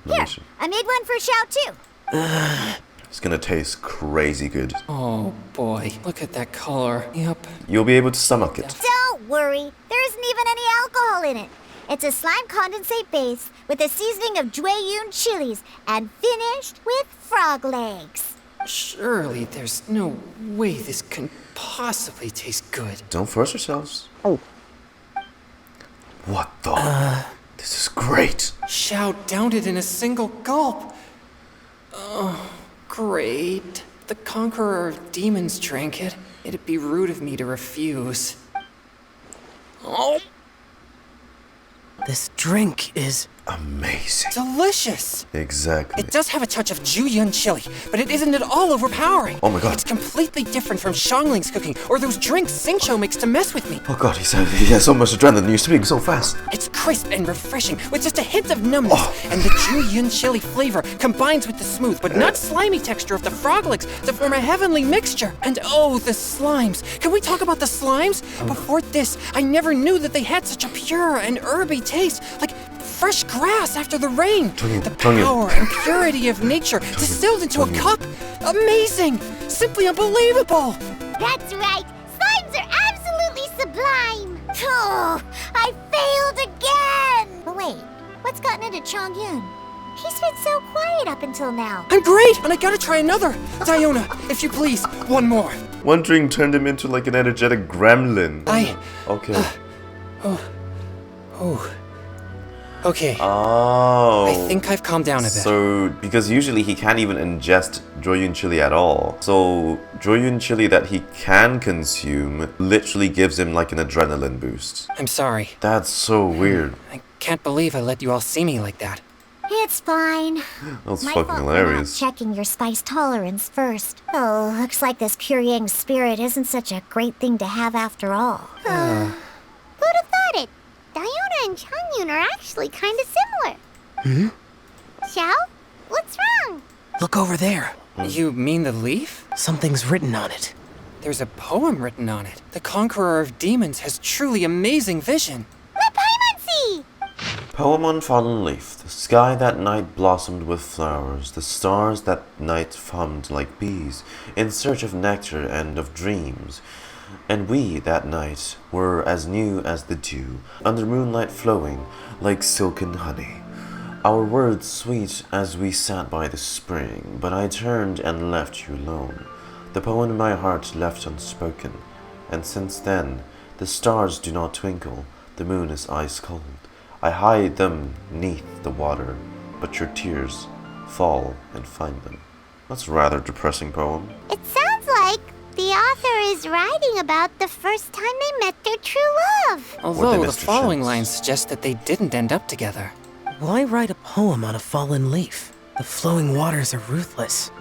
Here, I made one for Xiao too. It's gonna taste crazy good. Oh boy, look at that color. Yep. You'll be able to stomach it. Don't worry, there isn't even any alcohol in it. It's a slime condensate base with a seasoning of Chongyun chilies and finished with frog legs. Surely there's no way this can possibly taste good. Don't force yourselves. Oh. What the? This is great. Xiao downed it in a single gulp. Oh, great. The Conqueror of Demons drank it. It'd be rude of me to refuse. Oh, This drink is... Amazing. delicious! Exactly. It does have a touch of Jueyun chili, but it isn't at all overpowering. Oh my god. It's completely different from Xiangling's cooking or those drinks Xingqiu makes to mess with me. Oh god, he has so much adrenaline. You're speaking so fast. It's crisp and refreshing with just a hint of numbness, and the Jueyun chili flavor combines with the smooth but not slimy texture of the frog legs to form a heavenly mixture. And oh, the slimes. Can we talk about the slimes? Before this, I never knew that they had such a pure and herby taste, like fresh grass after the rain. The power and purity of nature distilled into a cup. Amazing! Simply unbelievable! That's right, slimes are absolutely sublime. Oh, I failed again. But wait, what's gotten into Chongyun? He's been so quiet up until now. I'm great, and I gotta try another. Diona, if you please, one more. One drink turned him into like an energetic gremlin. Okay. Okay. Oh. I think I've calmed down a bit. So, because usually he can't even ingest Jueyun chili at all. So, Jueyun chili that he can consume literally gives him like an adrenaline boost. I'm sorry. That's so weird. I can't believe I let you all see me like that. It's fine. That's My fucking fault for hilarious. not checking your spice tolerance first. Oh, looks like this pure yang spirit isn't such a great thing to have after all. Who'd have thought it? Diona and Chongyun are actually kind of similar. Xiao? What's wrong? Look over there. You mean the leaf? Something's written on it. There's a poem written on it. The Conqueror of Demons has truly amazing vision. Let Paimon see! Poem on fallen leaf. The sky that night blossomed with flowers. The stars that night hummed like bees in search of nectar and of dreams. And we, that night, were as new as the dew, under moonlight flowing like silken honey. Our words sweet as we sat by the spring, but I turned and left you alone. The poem in my heart left unspoken, and since then, the stars do not twinkle, the moon is ice cold. I hide them 'neath the water, but your tears fall and find them. That's a rather depressing poem. It sounds like the author is writing about the first time they met their true love. Although the missed their following chance. lines suggest that they didn't end up together. Why write a poem on a fallen leaf? The flowing waters are ruthless.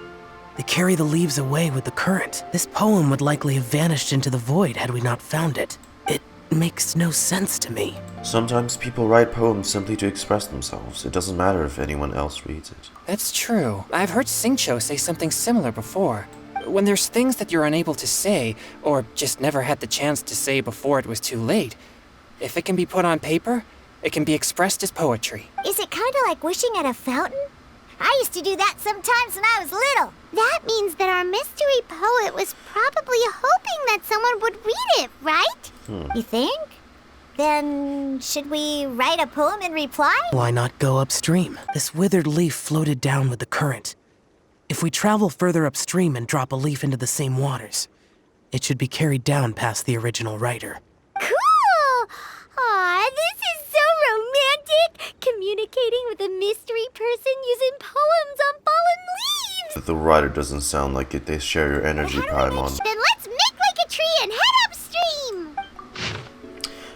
They carry the leaves away with the current. This poem would likely have vanished into the void had we not found it. It makes no sense to me. Sometimes people write poems simply to express themselves. It doesn't matter if anyone else reads it. That's true. I've heard Xingqiu say something similar before. When there's things that you're unable to say, or just never had the chance to say before it was too late, if it can be put on paper, it can be expressed as poetry. Is it kind of like wishing at a fountain? I used to do that sometimes when I was little. That means that our mystery poet was probably hoping that someone would read it, right? You think? Then, should we write a poem in reply? Why not go upstream? This withered leaf floated down with the current. If we travel further upstream and drop a leaf into the same waters, it should be carried down past the original writer. Cool! Aw, this is so romantic! Communicating with a mystery person using poems on fallen leaves! But the writer doesn't sound like it. They share your energy, Paimon. Then let's make like a tree and head upstream!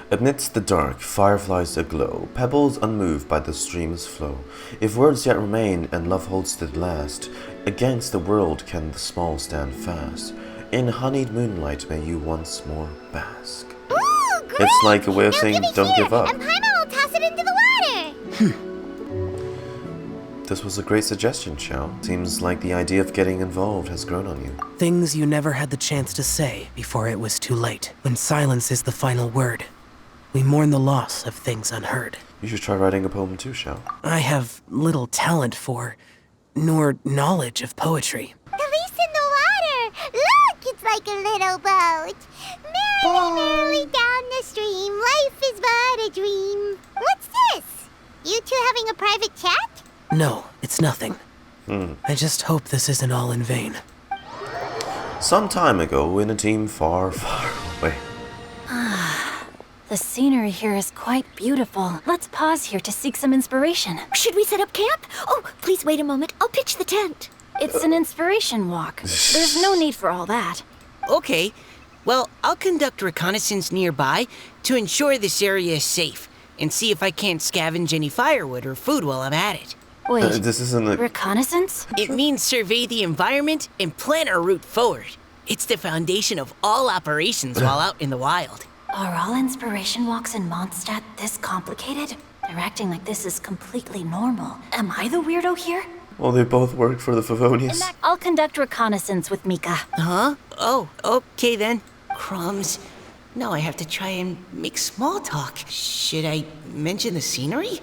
Amidst the dark, fireflies aglow, pebbles unmoved by the stream's flow. If words yet remain and love holds the last, against the world can the small stand fast. In honeyed moonlight may you once more bask. Ooh, great! It's like a way of Now saying, give it don't here, give up. And Paimon will toss it into the water! This was a great suggestion, Xiao. Seems like the idea of getting involved has grown on you. Things you never had the chance to say before it was too late. When silence is the final word, we mourn the loss of things unheard. You should try writing a poem too, Xiao. I have little talent for, nor knowledge of poetry. like a little boat. Merrily down the stream, life is but a dream. What's this? You two having a private chat? No, it's nothing. I just hope this isn't all in vain. Some time ago, in a team far, far away. The scenery here is quite beautiful. Let's pause here to seek some inspiration. Should we set up camp? Oh, please wait a moment. I'll pitch the tent. It's an inspiration walk. There's no need for all that. Okay, well, I'll conduct reconnaissance nearby to ensure this area is safe and see if I can't scavenge any firewood or food while I'm at it. Wait, This isn't a... reconnaissance? It means survey the environment and plan our route forward. It's the foundation of all operations while out in the wild. Are all inspiration walks in Mondstadt this complicated? They're acting like this is completely normal. Am I the weirdo here? Well, they both work for the Favonius. I'll conduct reconnaissance with Mika. Huh? Oh, okay then. Crumbs. Now I have to try and make small talk. Should I mention the scenery?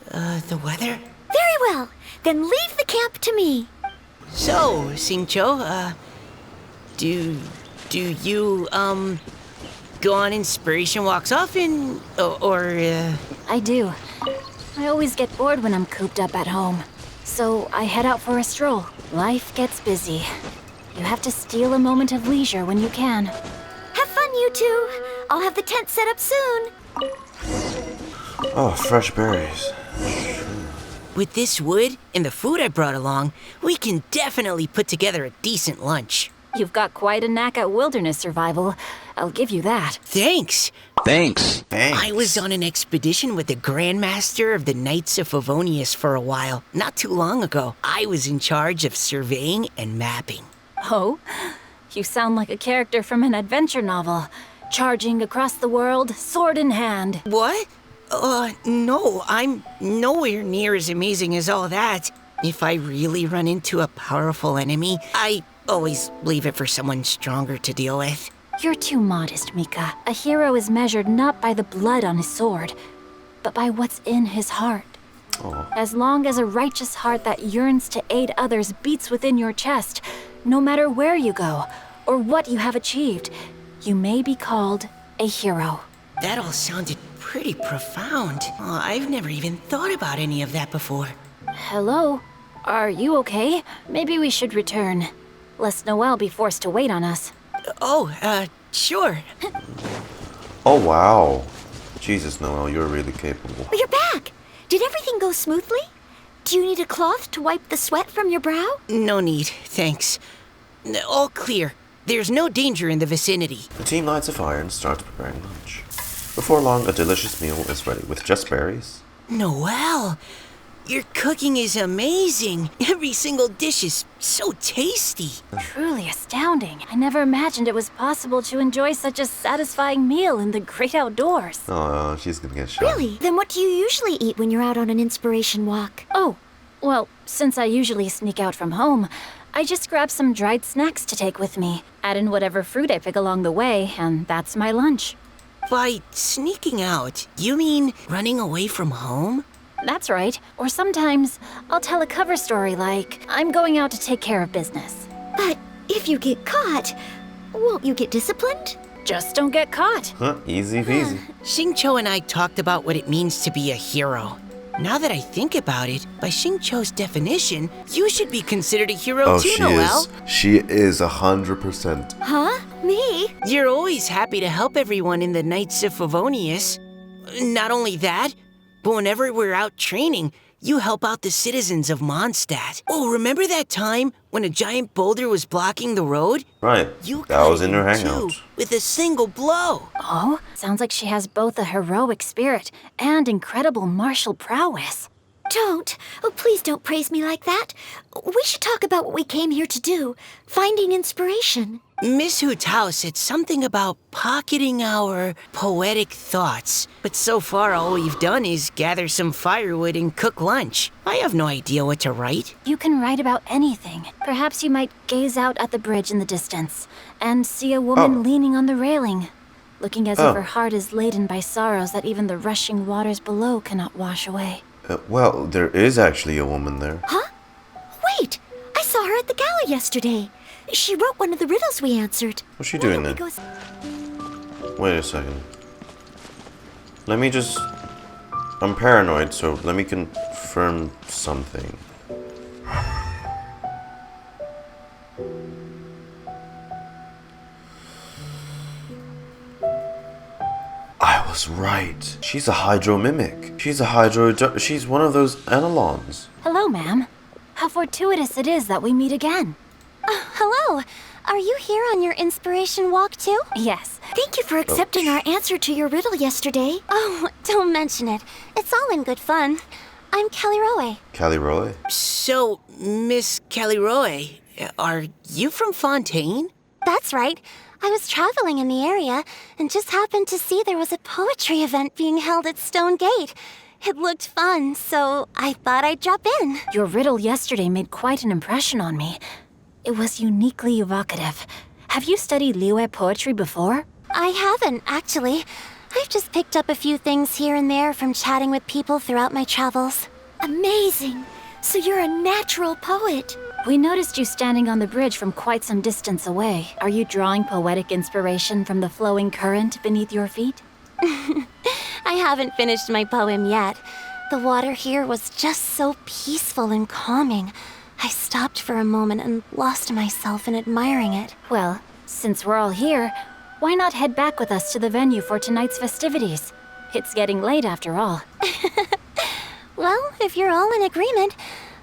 The weather? Very well. Then leave the camp to me. So, Xingqiu, do you, go on inspiration walks often? I do. I always get bored when I'm cooped up at home. So I head out for a stroll. Life gets busy. You have to steal a moment of leisure when you can. Have fun, you two. I'll have the tent set up soon. Oh, fresh berries. With this wood and the food I brought along, we can definitely put together a decent lunch. You've got quite a knack at wilderness survival. I'll give you that. Thanks. Thanks. I was on an expedition with the Grandmaster of the Knights of Favonius for a while, not too long ago. I was in charge of surveying and mapping. Oh? You sound like a character from an adventure novel. Charging across the world, sword in hand. What? No, I'm nowhere near as amazing as all that. If I really run into a powerful enemy, I always leave it for someone stronger to deal with. You're too modest, Mika. A hero is measured not by the blood on his sword, but by what's in his heart. As long as a righteous heart that yearns to aid others beats within your chest, no matter where you go or what you have achieved, you may be called a hero. That all sounded pretty profound. I've never even thought about any of that before. Hello? Are you okay? Maybe we should return, lest Noelle be forced to wait on us. Sure. Oh, wow. Jesus, Noelle, you're really capable. Oh, you're back. Did everything go smoothly? Do you need a cloth to wipe the sweat from your brow? No need, thanks. All clear. There's no danger in the vicinity. The team lights a fire and starts preparing lunch. Before long, a delicious meal is ready with just berries. Noelle, your cooking is amazing. Every single dish is so tasty. Truly astounding. I never imagined it was possible to enjoy such a satisfying meal in the great outdoors. Oh, she's gonna get shot. Really? Then what do you usually eat when you're out on an inspiration walk? Oh, well, since I usually sneak out from home, I just grab some dried snacks to take with me, add in whatever fruit I pick along the way, and that's my lunch. By sneaking out, you mean running away from home? That's right. Or sometimes I'll tell a cover story like, I'm going out to take care of business. But if you get caught, won't you get disciplined? Just don't get caught. Huh, easy peasy. Xingqiu and I talked about what it means to be a hero. Now that I think about it, by Xingqiu's definition, you should be considered a hero too, Noelle. She is 100%. Huh? Me? You're always happy to help everyone in the Knights of Favonius. Not only that, but whenever we're out training, you help out the citizens of Mondstadt. Oh, remember that time when a giant boulder was blocking the road? Right. You That was in her cut it hangout. too, with a single blow. Oh, sounds like she has both a heroic spirit and incredible martial prowess. Don't. Oh, please don't praise me like that. We should talk about what we came here to do. Finding inspiration. Miss Hutao said something about pocketing our poetic thoughts, but so far all we've done is gather some firewood and cook lunch. I have no idea what to write. You can write about anything. Perhaps you might gaze out at the bridge in the distance and see a woman leaning on the railing, looking as if her heart is laden by sorrows that even the rushing waters below cannot wash away. Well, there is actually a woman there. Huh? Wait! I saw her at the gala yesterday. She wrote one of the riddles we answered. What's she doing Why then? don't we go Wait a second. Let me just... I'm paranoid, so let me confirm something. I was right. She's a hydro-mimic. She's one of those analons. Hello, ma'am. How fortuitous it is that we meet again. Hello. Are you here on your inspiration walk too? Yes. Thank you for accepting our answer to your riddle yesterday. Oh, don't mention it. It's all in good fun. I'm Callirhoe. Callirhoe? So, Miss Callirhoe, are you from Fontaine? That's right. I was traveling in the area and just happened to see there was a poetry event being held at Stone Gate. It looked fun, so I thought I'd drop in. Your riddle yesterday made quite an impression on me. It was uniquely evocative. Have you studied Liyue poetry before? I haven't, actually. I've just picked up a few things here and there from chatting with people throughout my travels. Amazing. So you're a natural poet. We noticed you standing on the bridge from quite some distance away. Are you drawing poetic inspiration from the flowing current beneath your feet? I haven't finished my poem yet. The water here was just so peaceful and calming. I stopped for a moment and lost myself in admiring it. Well, since we're all here, why not head back with us to the venue for tonight's festivities? It's getting late after all. Well, if you're all in agreement,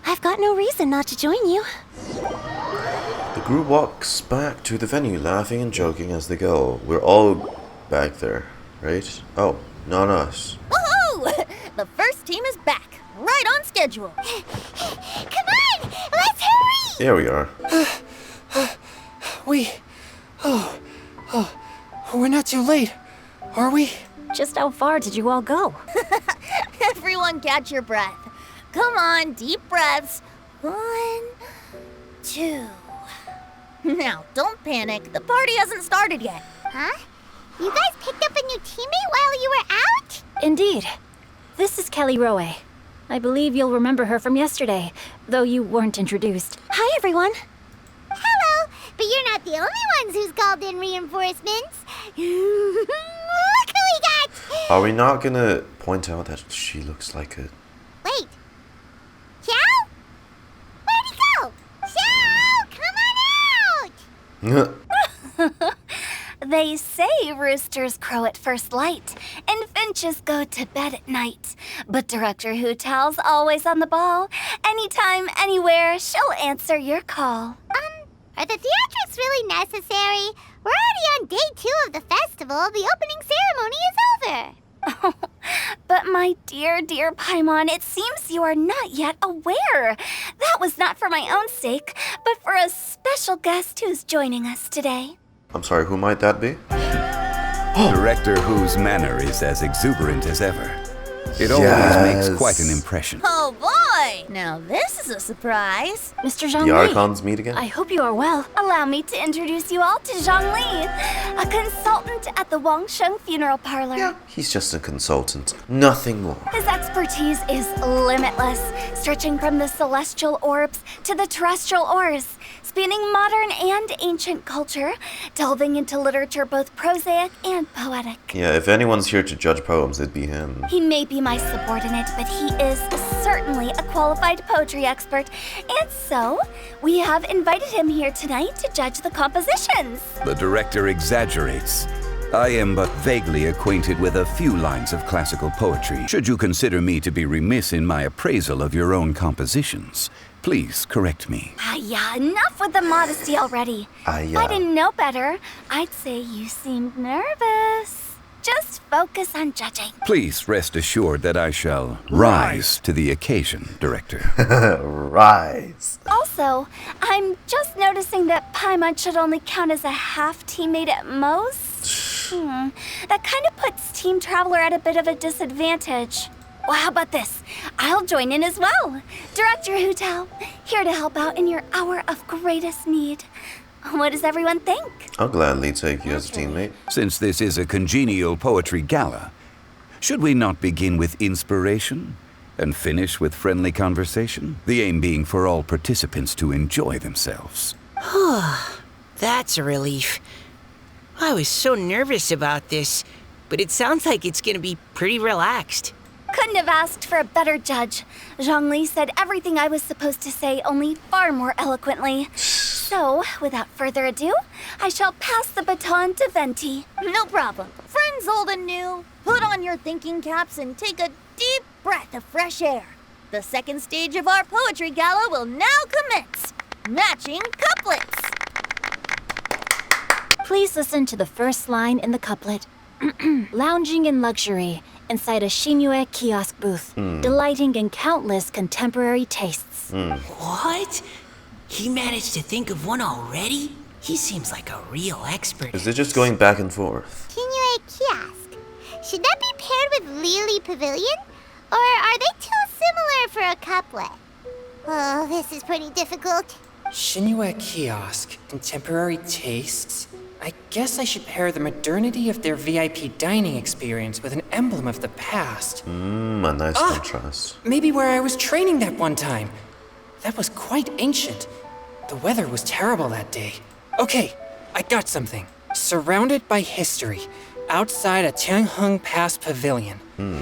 I've got no reason not to join you. The group walks back to the venue, laughing and joking as they go. We're all back there, right? Oh, not us. Woohoo! The first team is back, right on schedule. Come on! Let's hurry! There we are. We're not too late, are we? Just how far did you all go? Everyone catch your breath. Come on, deep breaths. 1, 2. Now, don't panic. The party hasn't started yet. Huh? You guys picked up a new teammate while you were out? Indeed. This is Callirhoe. I believe you'll remember her from yesterday, though you weren't introduced. Hi, everyone. Hello, but you're not the only ones who's called in reinforcements. Look who we got! Are we not gonna point out that she looks like a... Wait. Xiao? Where'd he go? Xiao, come on out! They say roosters crow at first light, and finches go to bed at night. But Director Hutao's always on the ball. Anytime, anywhere, she'll answer your call. Are the theatrics really necessary? We're already on day 2 of the festival. The opening ceremony is over. But my dear, dear Paimon, it seems you are not yet aware. That was not for my own sake, but for a special guest who's joining us today. I'm sorry, who might that be? Director whose manner is as exuberant as ever. It always makes quite an impression. Oh boy! Now this is a surprise. Mr. The Zhang Li, Archons meet again? I hope you are well. Allow me to introduce you all to Zhang Li, a consultant at the Wangsheng Funeral Parlor. Yeah, he's just a consultant. Nothing more. His expertise is limitless, stretching from the celestial orbs to the terrestrial ores, spanning modern and ancient culture, delving into literature both prosaic and poetic. Yeah, if anyone's here to judge poems, it'd be him. He may be my subordinate, but he is certainly a qualified poetry expert, and so we have invited him here tonight to judge the compositions. The director exaggerates. I am but vaguely acquainted with a few lines of classical poetry. Should you consider me to be remiss in my appraisal of your own compositions, please correct me. Yeah, enough with the modesty already. If I didn't know better, I'd say you seemed nervous. Just focus on judging. Please rest assured that I shall rise to the occasion, Director. Rise. Also, I'm just noticing that Paimon should only count as a half teammate at most. That kind of puts Team Traveler at a bit of a disadvantage. Well, how about this? I'll join in as well. Director Hutao, here to help out in your hour of greatest need. What does everyone think? I'll gladly take you as a teammate. Since this is a congenial poetry gala, should we not begin with inspiration and finish with friendly conversation? The aim being for all participants to enjoy themselves. That's a relief. I was so nervous about this, but it sounds like it's gonna be pretty relaxed. Couldn't have asked for a better judge. Zhongli said everything I was supposed to say, only far more eloquently. So, without further ado, I shall pass the baton to Venti. No problem. Friends old and new, put on your thinking caps and take a deep breath of fresh air. The second stage of our poetry gala will now commence. Matching couplets. Please listen to the first line in the couplet. Lounging in luxury inside a Xingqiu kiosk booth, delighting in countless contemporary tastes. What? He managed to think of one already? He seems like a real expert. Is it just going back and forth? Xingqiu kiosk. Should that be paired with Liyue Pavilion? Or are they too similar for a couplet? Oh, this is pretty difficult. Xingqiu kiosk, contemporary tastes. I guess I should pair the modernity of their VIP dining experience with an emblem of the past. A nice contrast. Maybe where I was training that one time. That was quite ancient. The weather was terrible that day. Okay, I got something. Surrounded by history, outside a Tianheng Pass pavilion,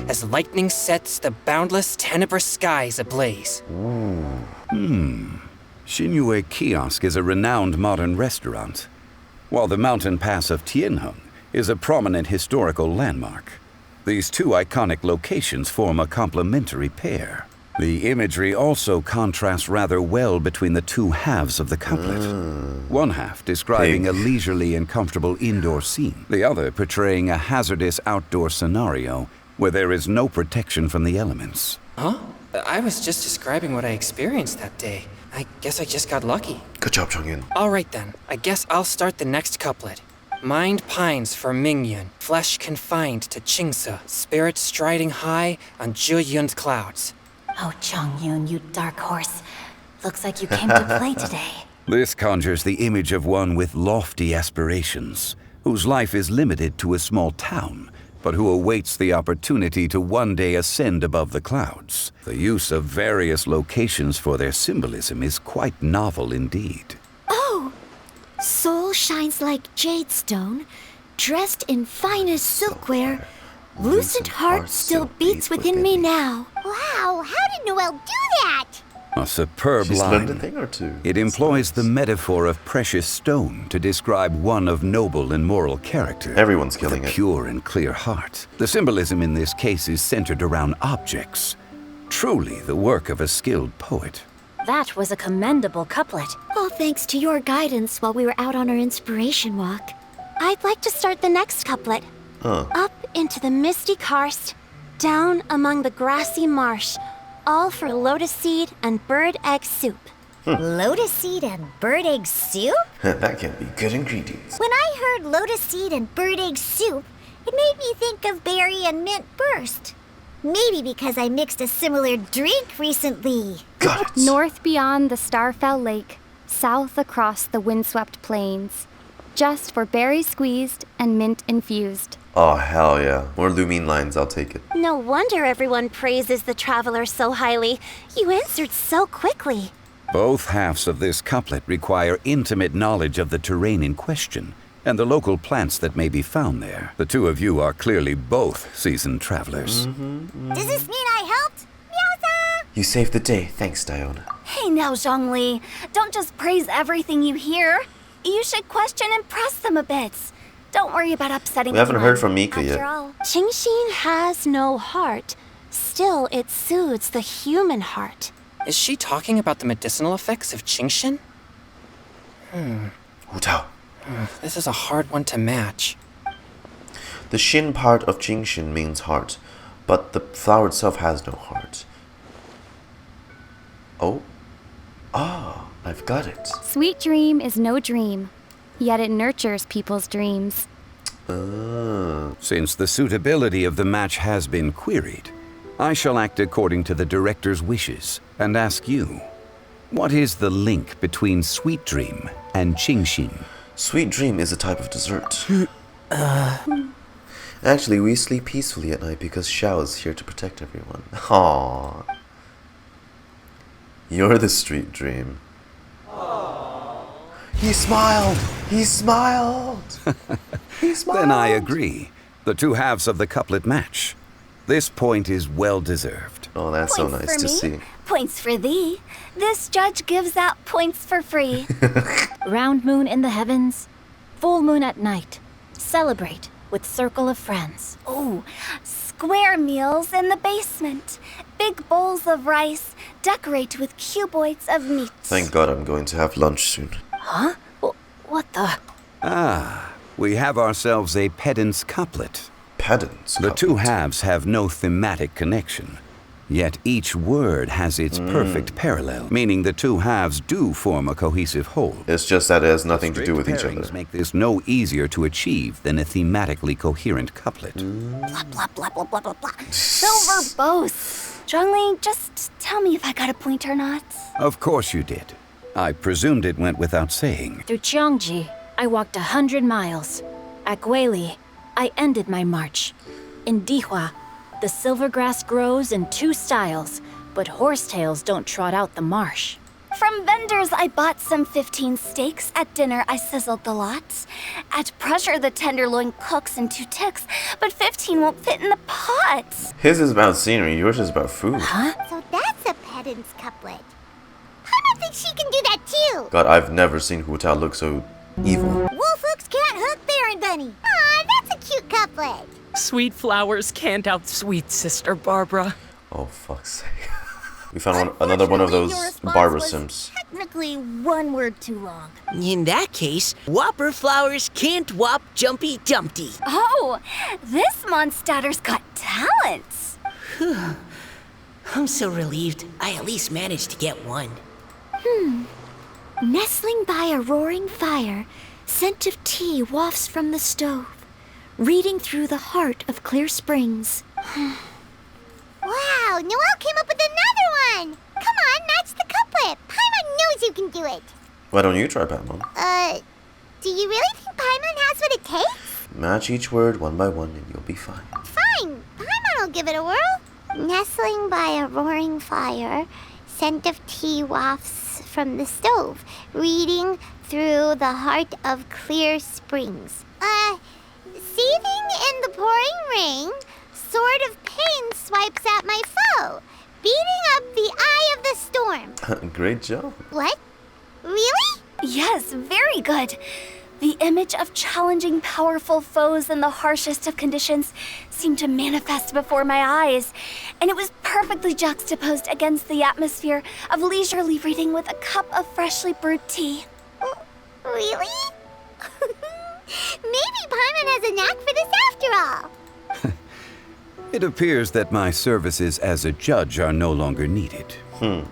as lightning sets the boundless tenebrous skies ablaze. Xingqiu Kiosk is a renowned modern restaurant, while the mountain pass of Tianheng is a prominent historical landmark. These two iconic locations form a complementary pair. The imagery also contrasts rather well between the two halves of the couplet. One half describing a leisurely and comfortable indoor scene, the other portraying a hazardous outdoor scenario where there is no protection from the elements. Huh? I was just describing what I experienced that day. I guess I just got lucky. Good job, Chongyun. Alright then, I guess I'll start the next couplet. Mind pines for Mingyun, flesh confined to Qingse, spirit striding high on Zheyun's clouds. Oh, Chongyun, you dark horse. Looks like you came to play today. This conjures the image of one with lofty aspirations, whose life is limited to a small town, but who awaits the opportunity to one day ascend above the clouds. The use of various locations for their symbolism is quite novel indeed. Oh! Soul shines like jade stone, dressed in finest silkware. Lucent heart still beats within me now. Wow, how did Noelle do that? A superb She's learned a line. thing or two. It employs the metaphor of precious stone to describe one of noble and moral character. Everyone's with killing a it. pure and clear heart. The symbolism in this case is centered around objects. Truly the work of a skilled poet. That was a commendable couplet. All thanks to your guidance while we were out on our inspiration walk. I'd like to start the next couplet. Up into the misty karst, down among the grassy marsh, all for lotus seed and bird egg soup. Lotus seed and bird egg soup? That can be good ingredients. When I heard lotus seed and bird egg soup, it made me think of berry and mint burst. Maybe because I mixed a similar drink recently. Got it. North beyond the Starfell Lake, south across the windswept plains. Just for berry squeezed and mint infused. Oh, hell yeah. More Lumine lines, I'll take it. No wonder everyone praises the traveler so highly. You answered so quickly. Both halves of this couplet require intimate knowledge of the terrain in question and the local plants that may be found there. The two of you are clearly both seasoned travelers. Does this mean I helped? Meowza! You saved the day. Thanks, Diona. Hey now, Zhongli. Don't just praise everything you hear. You should question and press them a bit. Don't worry about upsetting We haven't anyone. heard from Mika After yet. all, Qingxin has no heart. Still, it soothes the human heart. Is she talking about the medicinal effects of Qingxin? Hutao. This is a hard one to match. The Shin part of Xingqiu means heart, but the flower itself has no heart. Oh? Ah, I've got it. Sweet dream is no dream, yet it nurtures people's dreams. Since the suitability of the match has been queried, I shall act according to the director's wishes and ask you, what is the link between Sweet Dream and Qingxin? Sweet dream is a type of dessert. Actually, we sleep peacefully at night because Xiao is here to protect everyone. Aww. You're the sweet dream. He smiled! He smiled! He smiled! Then I agree. The two halves of the couplet match. This point is well deserved. Oh, that's so Points nice for to me, see. points for thee. This judge gives out points for free. Round moon in the heavens, full moon at night. Celebrate with circle of friends. Oh, square meals in the basement. Big bowls of rice. Decorate with cuboids of meat. Thank God I'm going to have lunch soon. Huh? What the? Ah, we have ourselves a pedant's couplet. Pedants. The two halves have no thematic connection, yet each word has its perfect parallel, meaning the two halves do form a cohesive whole. It's just that it has nothing to do with each Pairings other. make this no easier to achieve than a thematically coherent couplet. Blah, blah, blah, blah, blah, blah, blah. So verbose. Zhongli, just tell me if I got a point or not. Of course you did. I presumed it went without saying. Through Cheongji, I walked 100 miles. At Guili, I ended my march. In Dihua, the silver grass grows in 2 styles, but horsetails don't trot out the marsh. From vendors, I bought some 15 steaks. At dinner, I sizzled the lot. At Pressure, the tenderloin cooks in 2 ticks, but 15 won't fit in the pot. His is about scenery, yours is about food. So that's a pedant's couplet. I think she can do that too. God, I've never seen Hutao look so evil. Wolf hooks can't hook Baron Bunny. Aw, that's a cute couplet. Sweet flowers can't outsweet Sister Barbara. Oh, fuck's sake. We found another one of those Barbara Sims. Technically, 1 word too long. In that case, Whopper flowers can't whop Jumpy Dumpty. Oh, this Mondstadter's got talents. I'm so relieved I at least managed to get one. Nestling by a roaring fire, scent of tea wafts from the stove, reading through the heart of clear springs. Wow, Noelle came up with another one. Come on, match the couplet. Paimon knows you can do it. Why don't you try, Paimon? Do you really think Paimon has what it takes? Match each word one by one and you'll be fine. Fine, Paimon will give it a whirl. Nestling by a roaring fire, scent of tea wafts from the stove, reading through the heart of clear springs. Seething in the pouring rain, sword of pain swipes at my foe, beating up the eye of the storm. Great job. What? Really? Yes, very good. The image of challenging powerful foes in the harshest of conditions seemed to manifest before my eyes, and it was perfectly juxtaposed against the atmosphere of leisurely reading with a cup of freshly brewed tea. Really? Maybe Paimon has a knack for this after all. It appears that my services as a judge are no longer needed. In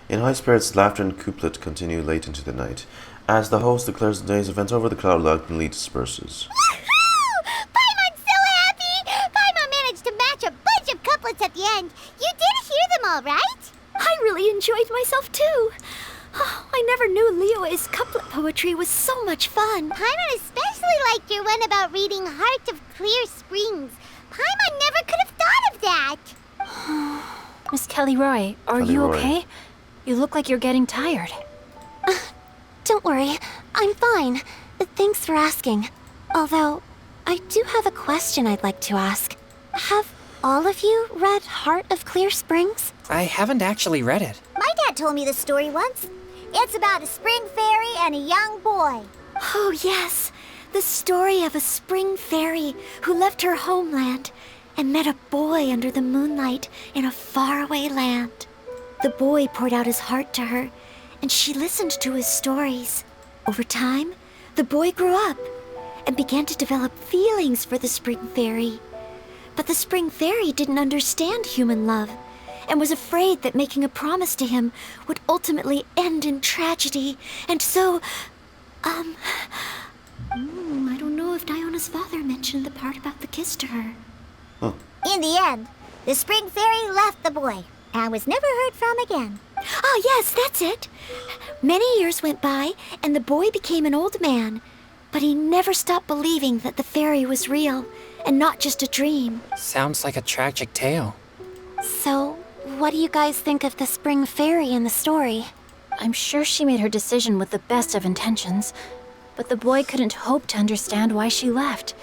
high spirits, laughter and couplet continue late into the night. As the host declares the day's events over, the crowd reluctantly disperses. Woohoo! Paimon's so happy! Paimon managed to match a bunch of couplets at the end. You did hear them all, right? I really enjoyed myself too. Oh, I never knew Liyue's couplet poetry was so much fun. Paimon especially liked your one about reading Heart of Clear Springs. Paimon never could have thought of that. Miss Callirhoe, are you Callirhoe. okay? You look like you're getting tired. Don't worry, I'm fine. Thanks for asking. Although, I do have a question I'd like to ask. Have all of you read Heart of Clear Springs? I haven't actually read it. My dad told me the story once. It's about a spring fairy and a young boy. Oh, yes. The story of a spring fairy who left her homeland and met a boy under the moonlight in a faraway land. The boy poured out his heart to her, and she listened to his stories. Over time, the boy grew up and began to develop feelings for the spring fairy. But the spring fairy didn't understand human love and was afraid that making a promise to him would ultimately end in tragedy. And so, I don't know if Diona's father mentioned the part about the kiss to her. In the end, the spring fairy left the boy and was never heard from again. Ah, yes, that's it. Many years went by, and the boy became an old man. But he never stopped believing that the fairy was real and not just a dream. Sounds like a tragic tale. So, what do you guys think of the spring fairy in the story? I'm sure she made her decision with the best of intentions, but the boy couldn't hope to understand why she left.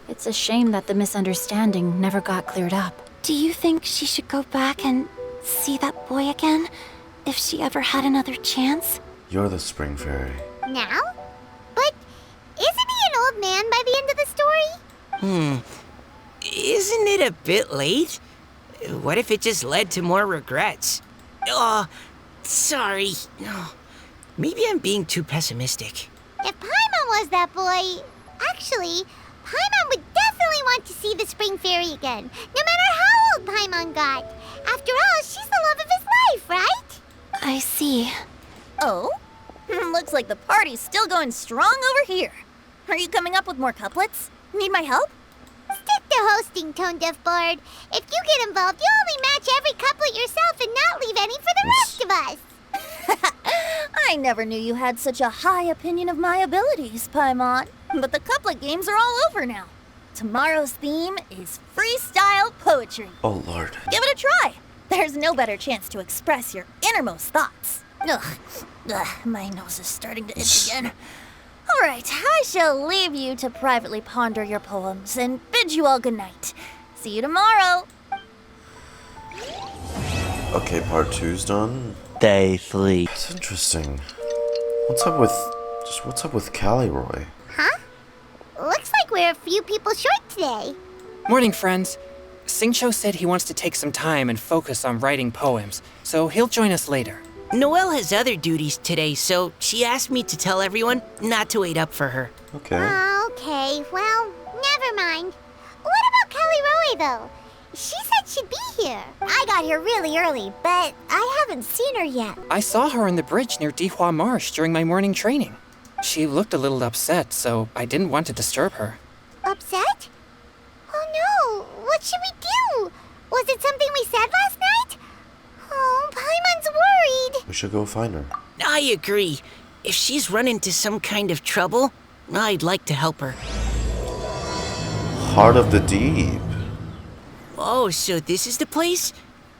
It's a shame that the misunderstanding never got cleared up. Do you think she should go back and see that boy again? If she ever had another chance? You're the Spring Fairy. Now? But isn't he an old man by the end of the story? Isn't it a bit late? What if it just led to more regrets? Oh, sorry. Maybe I'm being too pessimistic. If Paimon was that boy... Actually, Paimon would definitely want to see the Spring Fairy again, no matter how old Paimon got. After all, she's the love of his life, right? I see. Oh? Looks like the party's still going strong over here. Are you coming up with more couplets? Need my help? Stick to hosting, Tone Deaf Bard. If you get involved, you'll only match every couplet yourself and not leave any for the rest of us. I never knew you had such a high opinion of my abilities, Paimon. But the couplet games are all over now. Tomorrow's theme is freestyle poetry. Oh, Lord. Give it a try. There's no better chance to express your innermost thoughts. Ugh, my nose is starting to itch again. All right, I shall leave you to privately ponder your poems and bid you all good night. See you tomorrow. Okay, part 2's done. Day 3. That's interesting. What's up with Callirhoe? Huh? Looks like we're a few people short today. Morning, friends. Xingqiu said he wants to take some time and focus on writing poems, so he'll join us later. Noelle has other duties today, so she asked me to tell everyone not to wait up for her. Okay. Okay, well, never mind. What about Callirhoe, though? She said she'd be here. I got here really early, but I haven't seen her yet. I saw her on the bridge near Dihua Marsh during my morning training. She looked a little upset, so I didn't want to disturb her. Upset? Oh no, what should we do? Was it something we said last night? Oh, Paimon's worried. We should go find her. I agree. If she's run into some kind of trouble, I'd like to help her. Heart of the Deep. Oh, so this is the place?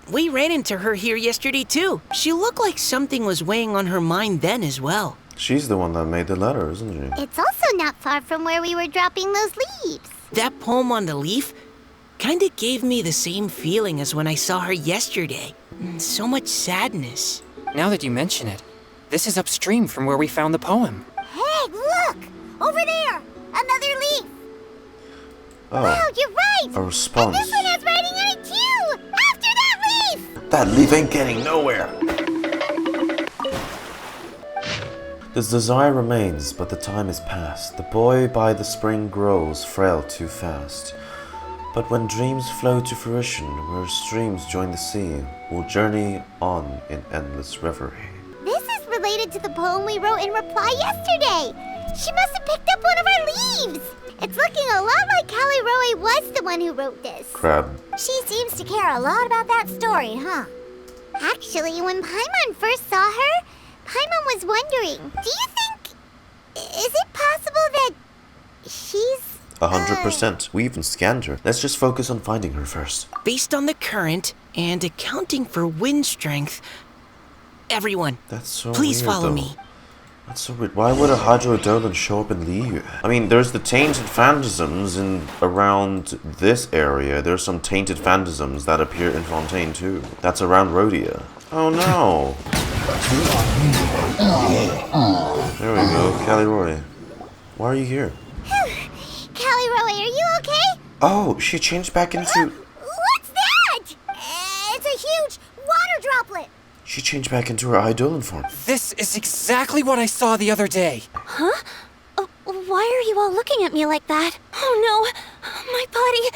We ran into her here yesterday too. She looked like something was weighing on her mind then as well. She's the one that made the letter, isn't she? It's also not far from where we were dropping those leaves. That poem on the leaf kinda gave me the same feeling as when I saw her yesterday. So much sadness. Now that you mention it, this is upstream from where we found the poem. Hey, look! Over there! Another leaf! Oh, Wow, you're right! a response. And this one has writing on it too! After that leaf! That leaf ain't getting nowhere. This desire remains, but the time is past. The boy by the spring grows frail too fast. But when dreams flow to fruition, where streams join the sea, we'll journey on in endless reverie. This is related to the poem we wrote in reply yesterday. She must have picked up one of our leaves. It's looking a lot like Callirhoe was the one who wrote this. Crab. She seems to care a lot about that story, huh? Actually, when Paimon first saw her, Paimon was wondering, do you think... is it possible that she's... 100%. We even scanned her. Let's just focus on finding her first. Based on the current and accounting for wind strength, everyone, That's so please weird, follow though. me. That's so weird. Why would a Hydrodolin show up in Liyue? I mean, there's the tainted phantasms in around this area. There's some tainted phantasms that appear in Fontaine too. That's around Rhodia. Oh no! There we go, Callirhoe. Why are you here? Callirhoe, are you okay? Oh, she changed back into... What's that? It's a huge water droplet. She changed back into her Eidolon form. This is exactly what I saw the other day. Huh? Why are you all looking at me like that? Oh no, my body,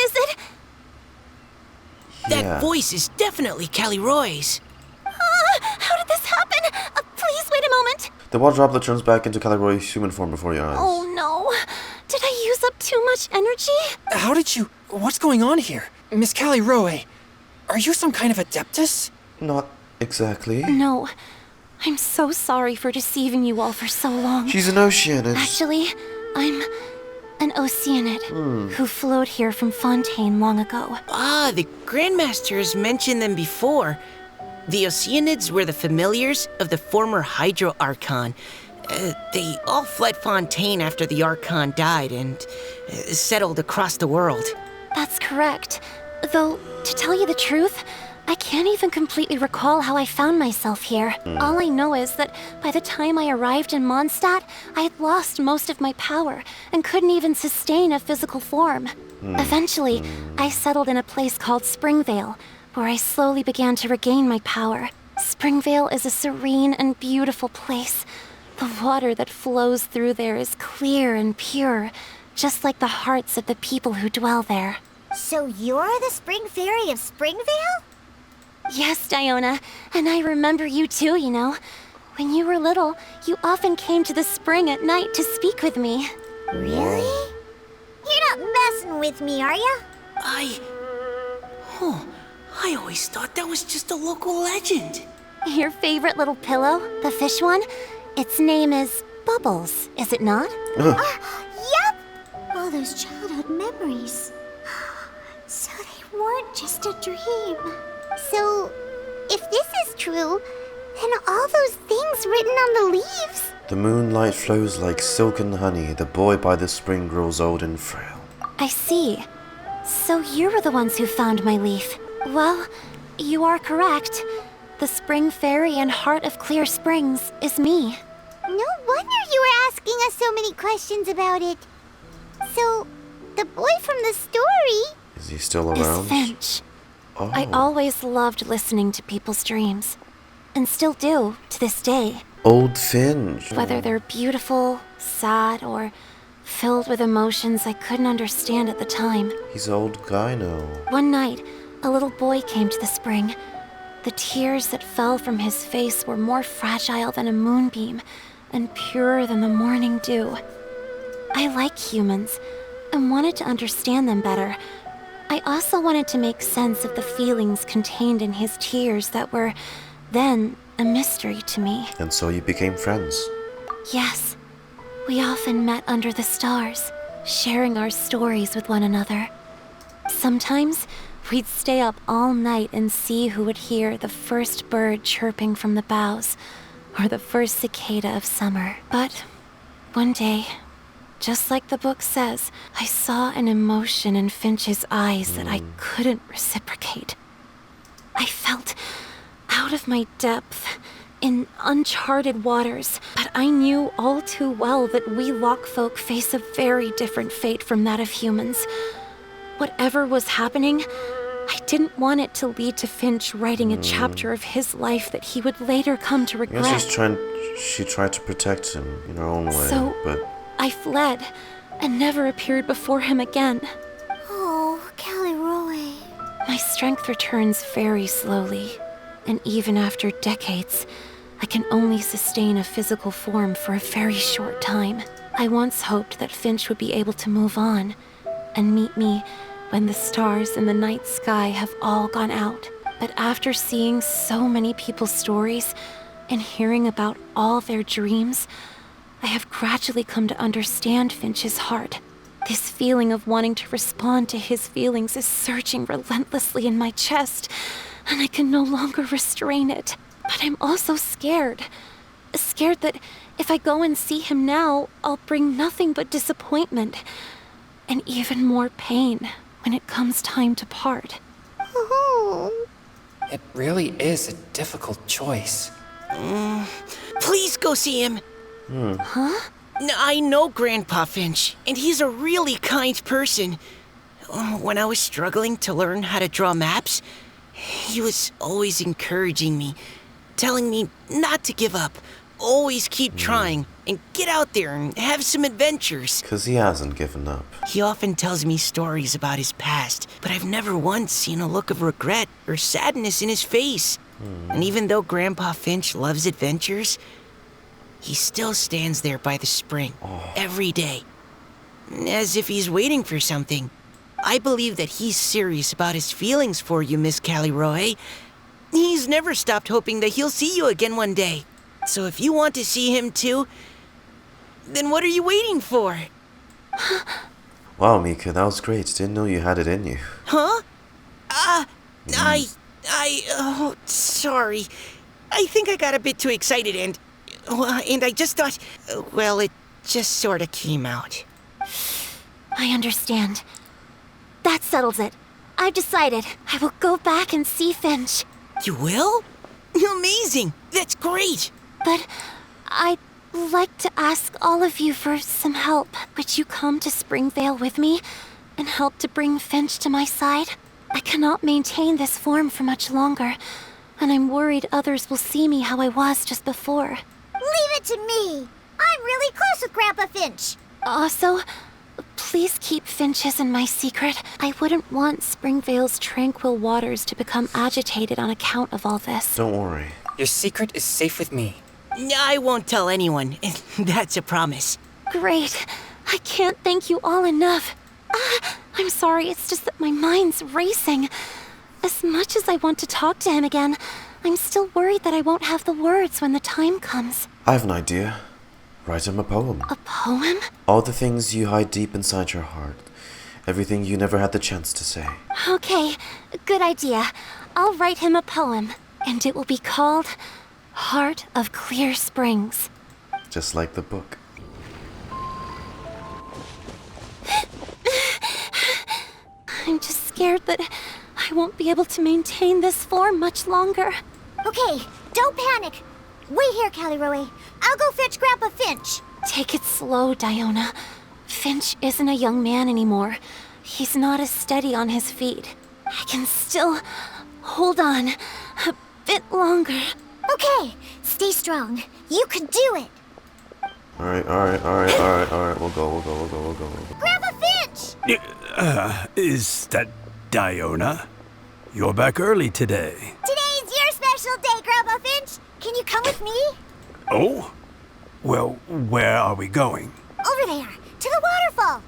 is it? That voice is definitely Callirhoe's. How did this happen? Please wait a moment. The water droplet turns back into Callirhoe's human form before your eyes. Oh no, did I use up too much energy? How did you... What's going on here? Miss Callirhoe, are you some kind of adeptus? Not exactly. No, I'm so sorry for deceiving you all for so long. She's an Oceanid. Actually, I'm an Oceanid who flowed here from Fontaine long ago. Ah, the Grandmaster has mentioned them before. The Oceanids were the familiars of the former Hydro Archon. They all fled Fontaine after the Archon died and settled across the world. That's correct. Though, to tell you the truth, I can't even completely recall how I found myself here. All I know is that by the time I arrived in Mondstadt, I had lost most of my power and couldn't even sustain a physical form. Eventually, I settled in a place called Springvale, where I slowly began to regain my power. Springvale is a serene and beautiful place. The water that flows through there is clear and pure, just like the hearts of the people who dwell there. So you're the Spring Fairy of Springvale? Yes, Diona, and I remember you too, you know. When you were little, you often came to the spring at night to speak with me. Really? You're not messing with me, are ya? I always thought that was just a local legend. Your favorite little pillow, the fish one? Its name is Bubbles, is it not? Yep! All those childhood memories. So they weren't just a dream. So, if this is true, then all those things written on the leaves... The moonlight flows like silken honey, the boy by the spring grows old and frail. I see. So you were the ones who found my leaf. Well, you are correct. The Spring Fairy and Heart of Clear Springs is me. No wonder you were asking us so many questions about it. So, the boy from the story... Is he still around? Is Finch. Oh. I always loved listening to people's dreams. And still do, to this day. Old Finch. Whether they're beautiful, sad, or filled with emotions I couldn't understand at the time. He's an old guy now. One night, a little boy came to the spring. The tears that fell from his face were more fragile than a moonbeam and purer than the morning dew. I like humans and wanted to understand them better. I also wanted to make sense of the feelings contained in his tears that were, then, a mystery to me. And so you became friends. Yes. We often met under the stars, sharing our stories with one another. Sometimes, we'd stay up all night and see who would hear the first bird chirping from the boughs, or the first cicada of summer. But one day, just like the book says, I saw an emotion in Finch's eyes that I couldn't reciprocate. I felt out of my depth, in uncharted waters, but I knew all too well that we Lockfolk face a very different fate from that of humans. Whatever was happening, I didn't want it to lead to Finch writing a chapter of his life that he would later come to regret. I guess she tried to protect him in her own way, but... I fled, and never appeared before him again. Oh, Callirhoe. My strength returns very slowly, and even after decades, I can only sustain a physical form for a very short time. I once hoped that Finch would be able to move on, and meet me when the stars in the night sky have all gone out. But after seeing so many people's stories, and hearing about all their dreams, I have gradually come to understand Finch's heart. This feeling of wanting to respond to his feelings is surging relentlessly in my chest, and I can no longer restrain it. But I'm also scared. Scared that if I go and see him now, I'll bring nothing but disappointment, and even more pain when it comes time to part. It really is a difficult choice. Please go see him. Huh? I know Grandpa Finch, and he's a really kind person. When I was struggling to learn how to draw maps, he was always encouraging me, telling me not to give up, always keep trying, and get out there and have some adventures. 'Cause he hasn't given up. He often tells me stories about his past, but I've never once seen a look of regret or sadness in his face. And even though Grandpa Finch loves adventures, he still stands there by the spring, every day, as if he's waiting for something. I believe that he's serious about his feelings for you, Miss Callirhoe. He's never stopped hoping that he'll see you again one day. So if you want to see him too, then what are you waiting for? Wow, Mika, that was great. Didn't know you had it in you. Huh? Sorry. I think I got a bit too excited and I just thought, well, it just sort of came out. I understand. That settles it. I've decided. I will go back and see Finch. You will? Amazing! That's great! But I'd like to ask all of you for some help. Would you come to Springvale with me and help to bring Finch to my side? I cannot maintain this form for much longer, and I'm worried others will see me how I was just before. Leave it to me. I'm really close with Grandpa Finch. Also, please keep Finch's in my secret. I wouldn't want Springvale's tranquil waters to become agitated on account of all this. Don't worry. Your secret is safe with me. I won't tell anyone. That's a promise. Great. I can't thank you all enough. I'm sorry, it's just that my mind's racing. As much as I want to talk to him again, I'm still worried that I won't have the words when the time comes. I have an idea. Write him a poem. A poem? All the things you hide deep inside your heart. Everything you never had the chance to say. Okay, good idea. I'll write him a poem, and it will be called Heart of Clear Springs. Just like the book. I'm just scared that I won't be able to maintain this form much longer. Okay, don't panic. Wait here, Callirhoe. I'll go fetch Grandpa Finch. Take it slow, Diona. Finch isn't a young man anymore. He's not as steady on his feet. I can still hold on a bit longer. Okay, stay strong. You can do it. Alright. We'll go. Grandpa Finch! Is that Diona? You're back early today. Today's your special day, Grandpa Finch. Can you come with me? Oh? Well, where are we going? Over there, to the waterfall.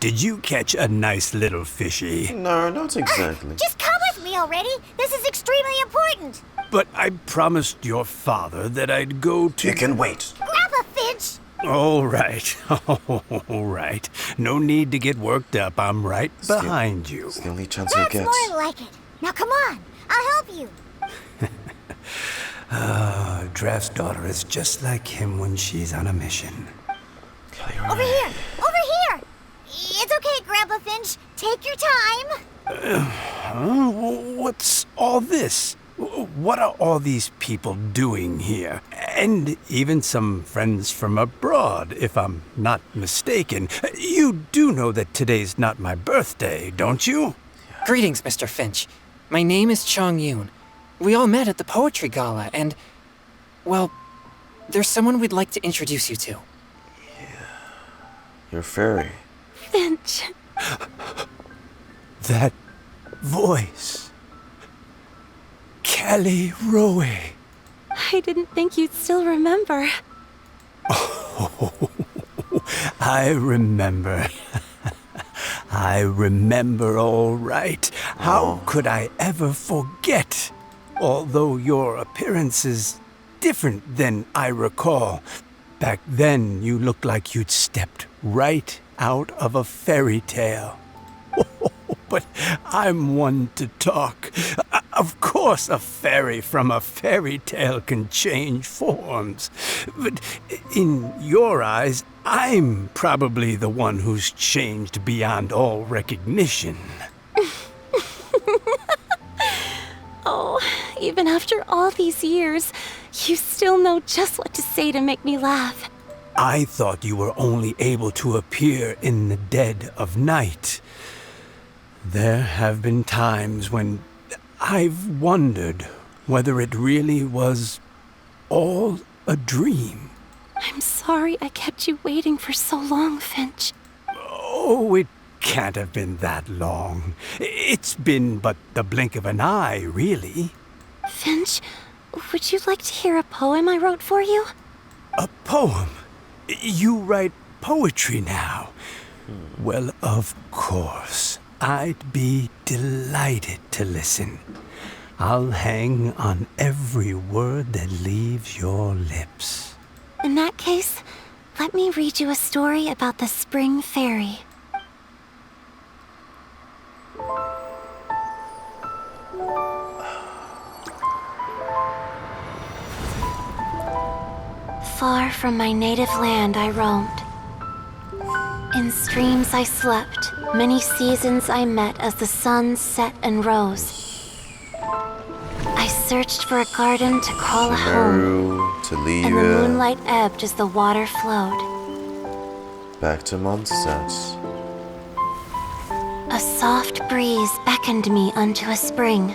Did you catch a nice little fishy? No, not exactly. Just come with me already. This is extremely important. But I promised your father that I'd go to... You can wait. Grandpa Finch! All right. All right. No need to get worked up. I'm right behind you. It's the only chance you'll That's get. more like it. Now come on, I'll help you. Draft's daughter is just like him when she's on a mission. Over here! Over here! It's okay, Grandpa Finch. Take your time. What's all this? What are all these people doing here? And even some friends from abroad, if I'm not mistaken. You do know that today's not my birthday, don't you? Greetings, Mr. Finch. My name is Chongyun. We all met at the poetry gala, and, well, there's someone we'd like to introduce you to. You're fairy. Finch. That voice. Callirhoe. I didn't think you'd still remember. Oh, I remember. I remember all right. How could I ever forget? Although your appearance is different than I recall. Back then, you looked like you'd stepped right out of a fairy tale. But I'm one to talk. Of course, a fairy from a fairy tale can change forms. But in your eyes, I'm probably the one who's changed beyond all recognition. Oh, even after all these years, you still know just what to say to make me laugh. I thought you were only able to appear in the dead of night. There have been times when I've wondered whether it really was all a dream. I'm sorry I kept you waiting for so long, Finch. Oh, it can't have been that long. It's been but the blink of an eye, really. Finch, would you like to hear a poem I wrote for you? A poem? You write poetry now? Well, of course. I'd be delighted to listen. I'll hang on every word that leaves your lips. In that case, let me read you a story about the Spring Fairy. Far from my native land I roamed. In streams I slept, many seasons I met as the sun set and rose. I searched for a garden to call a home, To and the Liyue. moonlight ebbed as the water flowed. Back to Mondstadt. A soft breeze beckoned me unto a spring.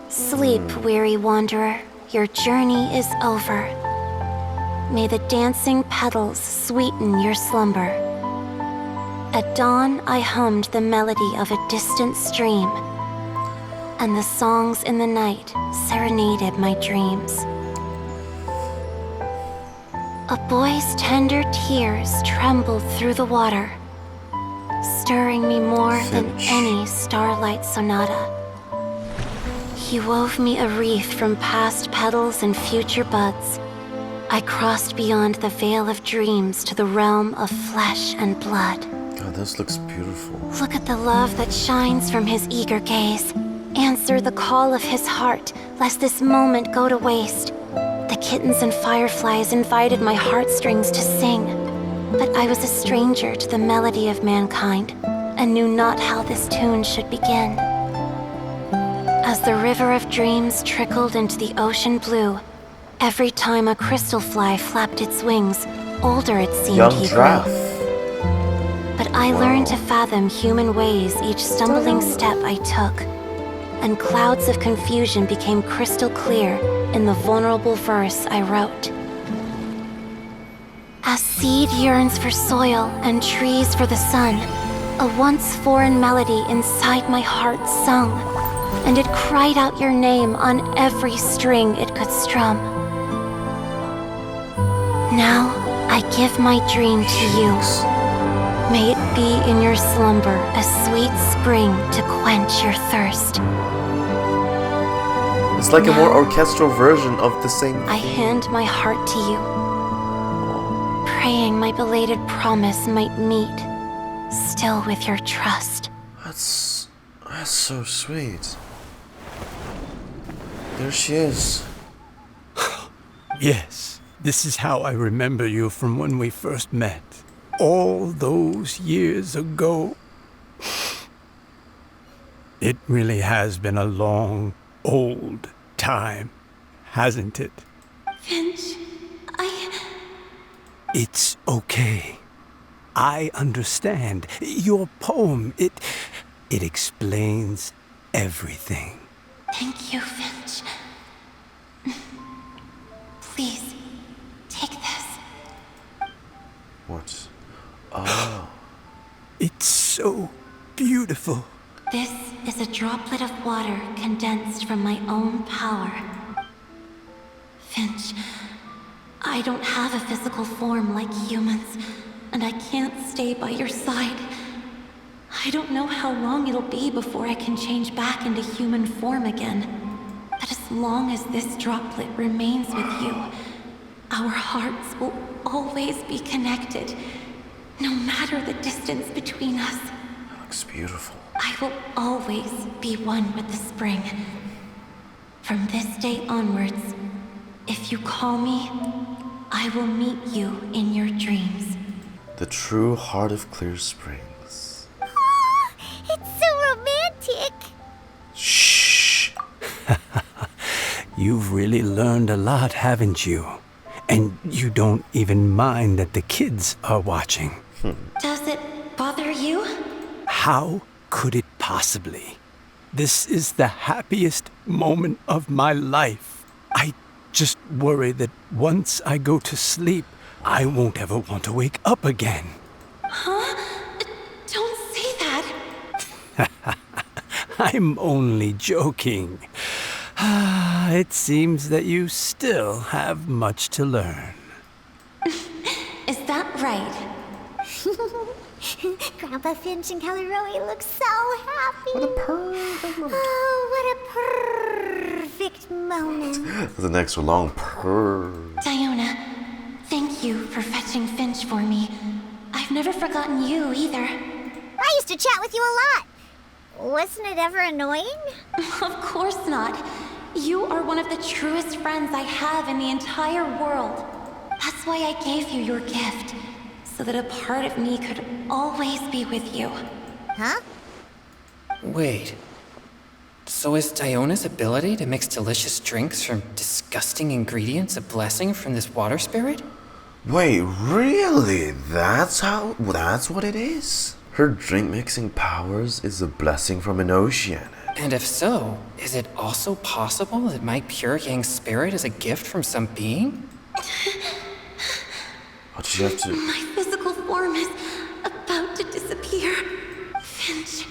Sleep, weary wanderer, your journey is over. May the dancing petals sweeten your slumber. At dawn, I hummed the melody of a distant stream, and the songs in the night serenaded my dreams. A boy's tender tears trembled through the water, stirring me more than any starlight sonata. He wove me a wreath from past petals and future buds. I crossed beyond the veil of dreams to the realm of flesh and blood. God, this looks beautiful. Look at the love that shines from his eager gaze. Answer the call of his heart, lest this moment go to waste. The kittens and fireflies invited my heartstrings to sing, but I was a stranger to the melody of mankind, and knew not how this tune should begin. As the river of dreams trickled into the ocean blue, every time a crystal fly flapped its wings, older it seemed Young he giraffe. grew. But I learned to fathom human ways each stumbling step I took, and clouds of confusion became crystal clear in the vulnerable verse I wrote. As seed yearns for soil and trees for the sun, a once foreign melody inside my heart sung, and it cried out your name on every string it could strum. Now I give my dream to you. May it be in your slumber a sweet spring to quench your thirst. It's like a more orchestral version of the same I hand my heart to you, praying my belated promise might meet, still with your trust. That's so sweet. There she is. Yes, this is how I remember you from when we first met. All those years ago. It really has been a long, old time, hasn't it? Finch, It's okay. I understand. Your poem, it explains everything. Thank you, Finch. Please, take this. What? Oh. It's so beautiful. This is a droplet of water condensed from my own power. Finch, I don't have a physical form like humans, and I can't stay by your side. I don't know how long it'll be before I can change back into human form again. But as long as this droplet remains with you, our hearts will always be connected, no matter the distance between us. That looks beautiful. I will always be one with the spring. From this day onwards, if you call me, I will meet you in your dreams. The true heart of Clear Springs. It's so romantic. Shh. You've really learned a lot, haven't you? And you don't even mind that the kids are watching. Does it bother you? How could it possibly? This is the happiest moment of my life. I just worry that once I go to sleep, I won't ever want to wake up again. Huh? Don't say that. I'm only joking. It seems that you still have much to learn. Is that right? Grandpa Finch and Callirhoe look so happy. What a perfect moment. Oh, what a perfect moment. The next long purr. Diona, thank you for fetching Finch for me. I've never forgotten you either. I used to chat with you a lot. Wasn't it ever annoying? Of course not. You are one of the truest friends I have in the entire world. That's That's why I gave you your gift, so that a part of me could always be with you. Huh? Wait. So is Diona's ability to mix delicious drinks from disgusting ingredients a blessing from this water spirit? Wait, really? That's what it is? Her drink mixing powers is a blessing from an Oceanid. And if so, is it also possible that my pure yang spirit is a gift from some being? What did you have to... My physical form is about to disappear. Finch,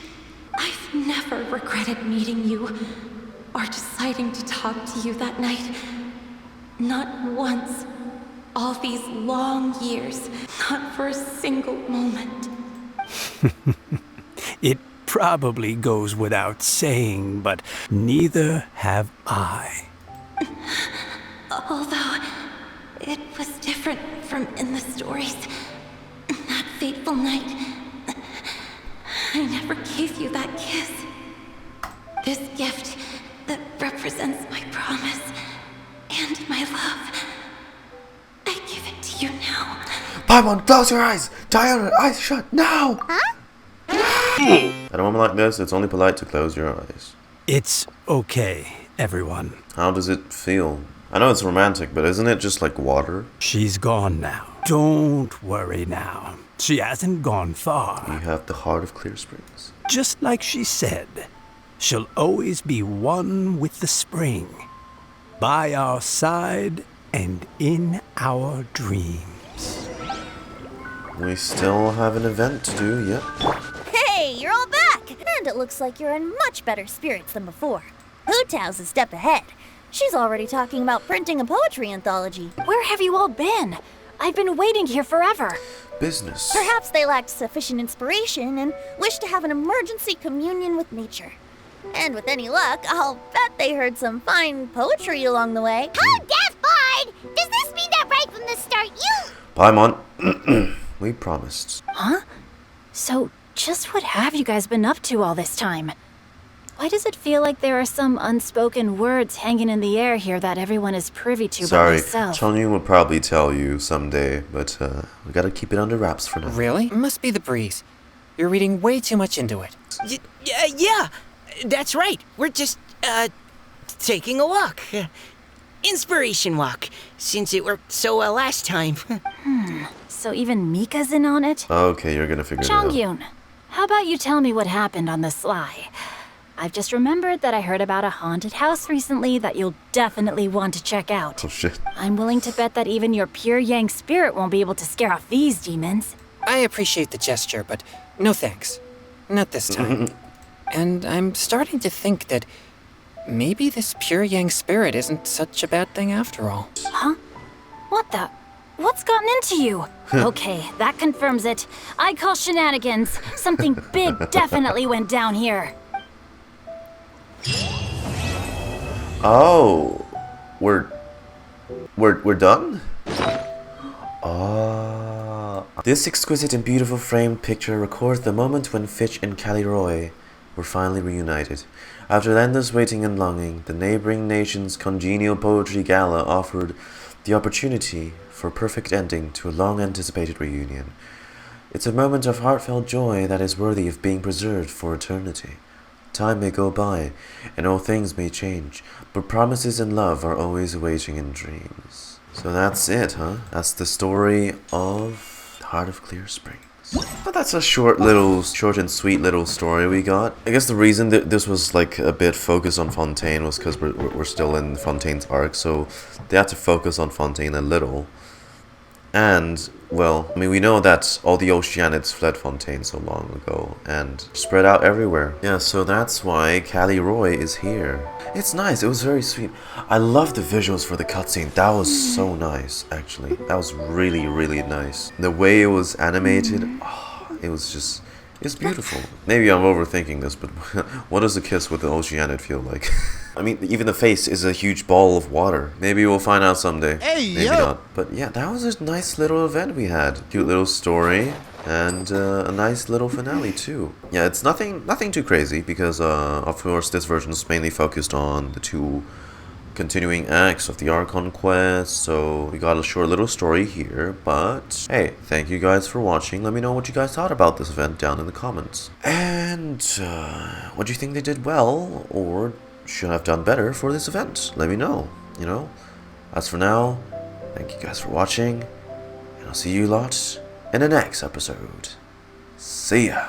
I've never regretted meeting you or deciding to talk to you that night. Not once. All these long years, not for a single moment. It probably goes without saying, but neither have I. Although, it was different from in the stories. That fateful night, I never gave you that kiss. This gift that represents my promise and my love, I give it to you now. Paimon, close your eyes! Diona, eyes shut, now! Huh? At a moment like this, it's only polite to close your eyes. It's okay, everyone. How does it feel? I know it's romantic, but isn't it just like water? She's gone now. Don't worry now. She hasn't gone far. You have the heart of Clear Springs. Just like she said, she'll always be one with the spring. By our side and in our dreams. We still have an event to do, yep. Hey, you're all back! And it looks like you're in much better spirits than before. Hutao's a step ahead. She's already talking about printing a poetry anthology. Where have you all been? I've been waiting here forever. Business. Perhaps they lacked sufficient inspiration and wished to have an emergency communion with nature. And with any luck, I'll bet they heard some fine poetry along the way. How deaf-eyed! Does this mean that right from the start you... Paimon, we promised. Huh? So, just what have you guys been up to all this time? Why does it feel like there are some unspoken words hanging in the air here that everyone is privy to but myself? Sorry, Chongyun will probably tell you someday, but we gotta keep it under wraps for now. Really? Must be the breeze. You're reading way too much into it. Yeah, that's right. We're just, taking a walk. Inspiration walk, since it worked so well last time. So even Mika's in on it? Okay, you're gonna figure it out. Chongyun, how about you tell me what happened on the sly? I've just remembered that I heard about a haunted house recently that you'll definitely want to check out. Oh shit. I'm willing to bet that even your pure yang spirit won't be able to scare off these demons. I appreciate the gesture, but no thanks. Not this time. And I'm starting to think that maybe this pure yang spirit isn't such a bad thing after all. Huh? What the? What's gotten into you? Okay, that confirms it. I call shenanigans. Something big definitely went down here. Oh, we're done? This exquisite and beautiful framed picture records the moment when Fitch and Callirhoe were finally reunited. After endless waiting and longing, the neighboring nation's congenial poetry gala offered the opportunity for a perfect ending to a long-anticipated reunion. It's a moment of heartfelt joy that is worthy of being preserved for eternity. Time may go by, and all things may change, but promises and love are always awaiting in dreams. So that's it, huh? That's the story of the Heart of Clear Springs. But that's a short and sweet little story we got. I guess the reason that this was like a bit focused on Fontaine was because we're still in Fontaine's arc, so they had to focus on Fontaine a little. And, well, I mean, we know that all the Oceanids fled Fontaine so long ago and spread out everywhere. Yeah, so that's why Callirhoe is here. It's nice, it was very sweet. I love the visuals for the cutscene. That was so nice, actually. That was really, really nice. The way it was animated, it was beautiful. Maybe I'm overthinking this, but what does a kiss with the Oceanid feel like? I mean, even the face is a huge ball of water. Maybe we'll find out someday. Hey, maybe not. But yeah, that was a nice little event we had. Cute little story and a nice little finale too. Yeah, it's nothing too crazy because of course this version is mainly focused on the two continuing acts of the Archon quest, so we got a short little story here, but hey, thank you guys for watching. Let me know what you guys thought about this event down in the comments. And what do you think they did well, or should have done better for this event? Let me know, you know? As for now, thank you guys for watching, and I'll see you lot in the next episode. See ya!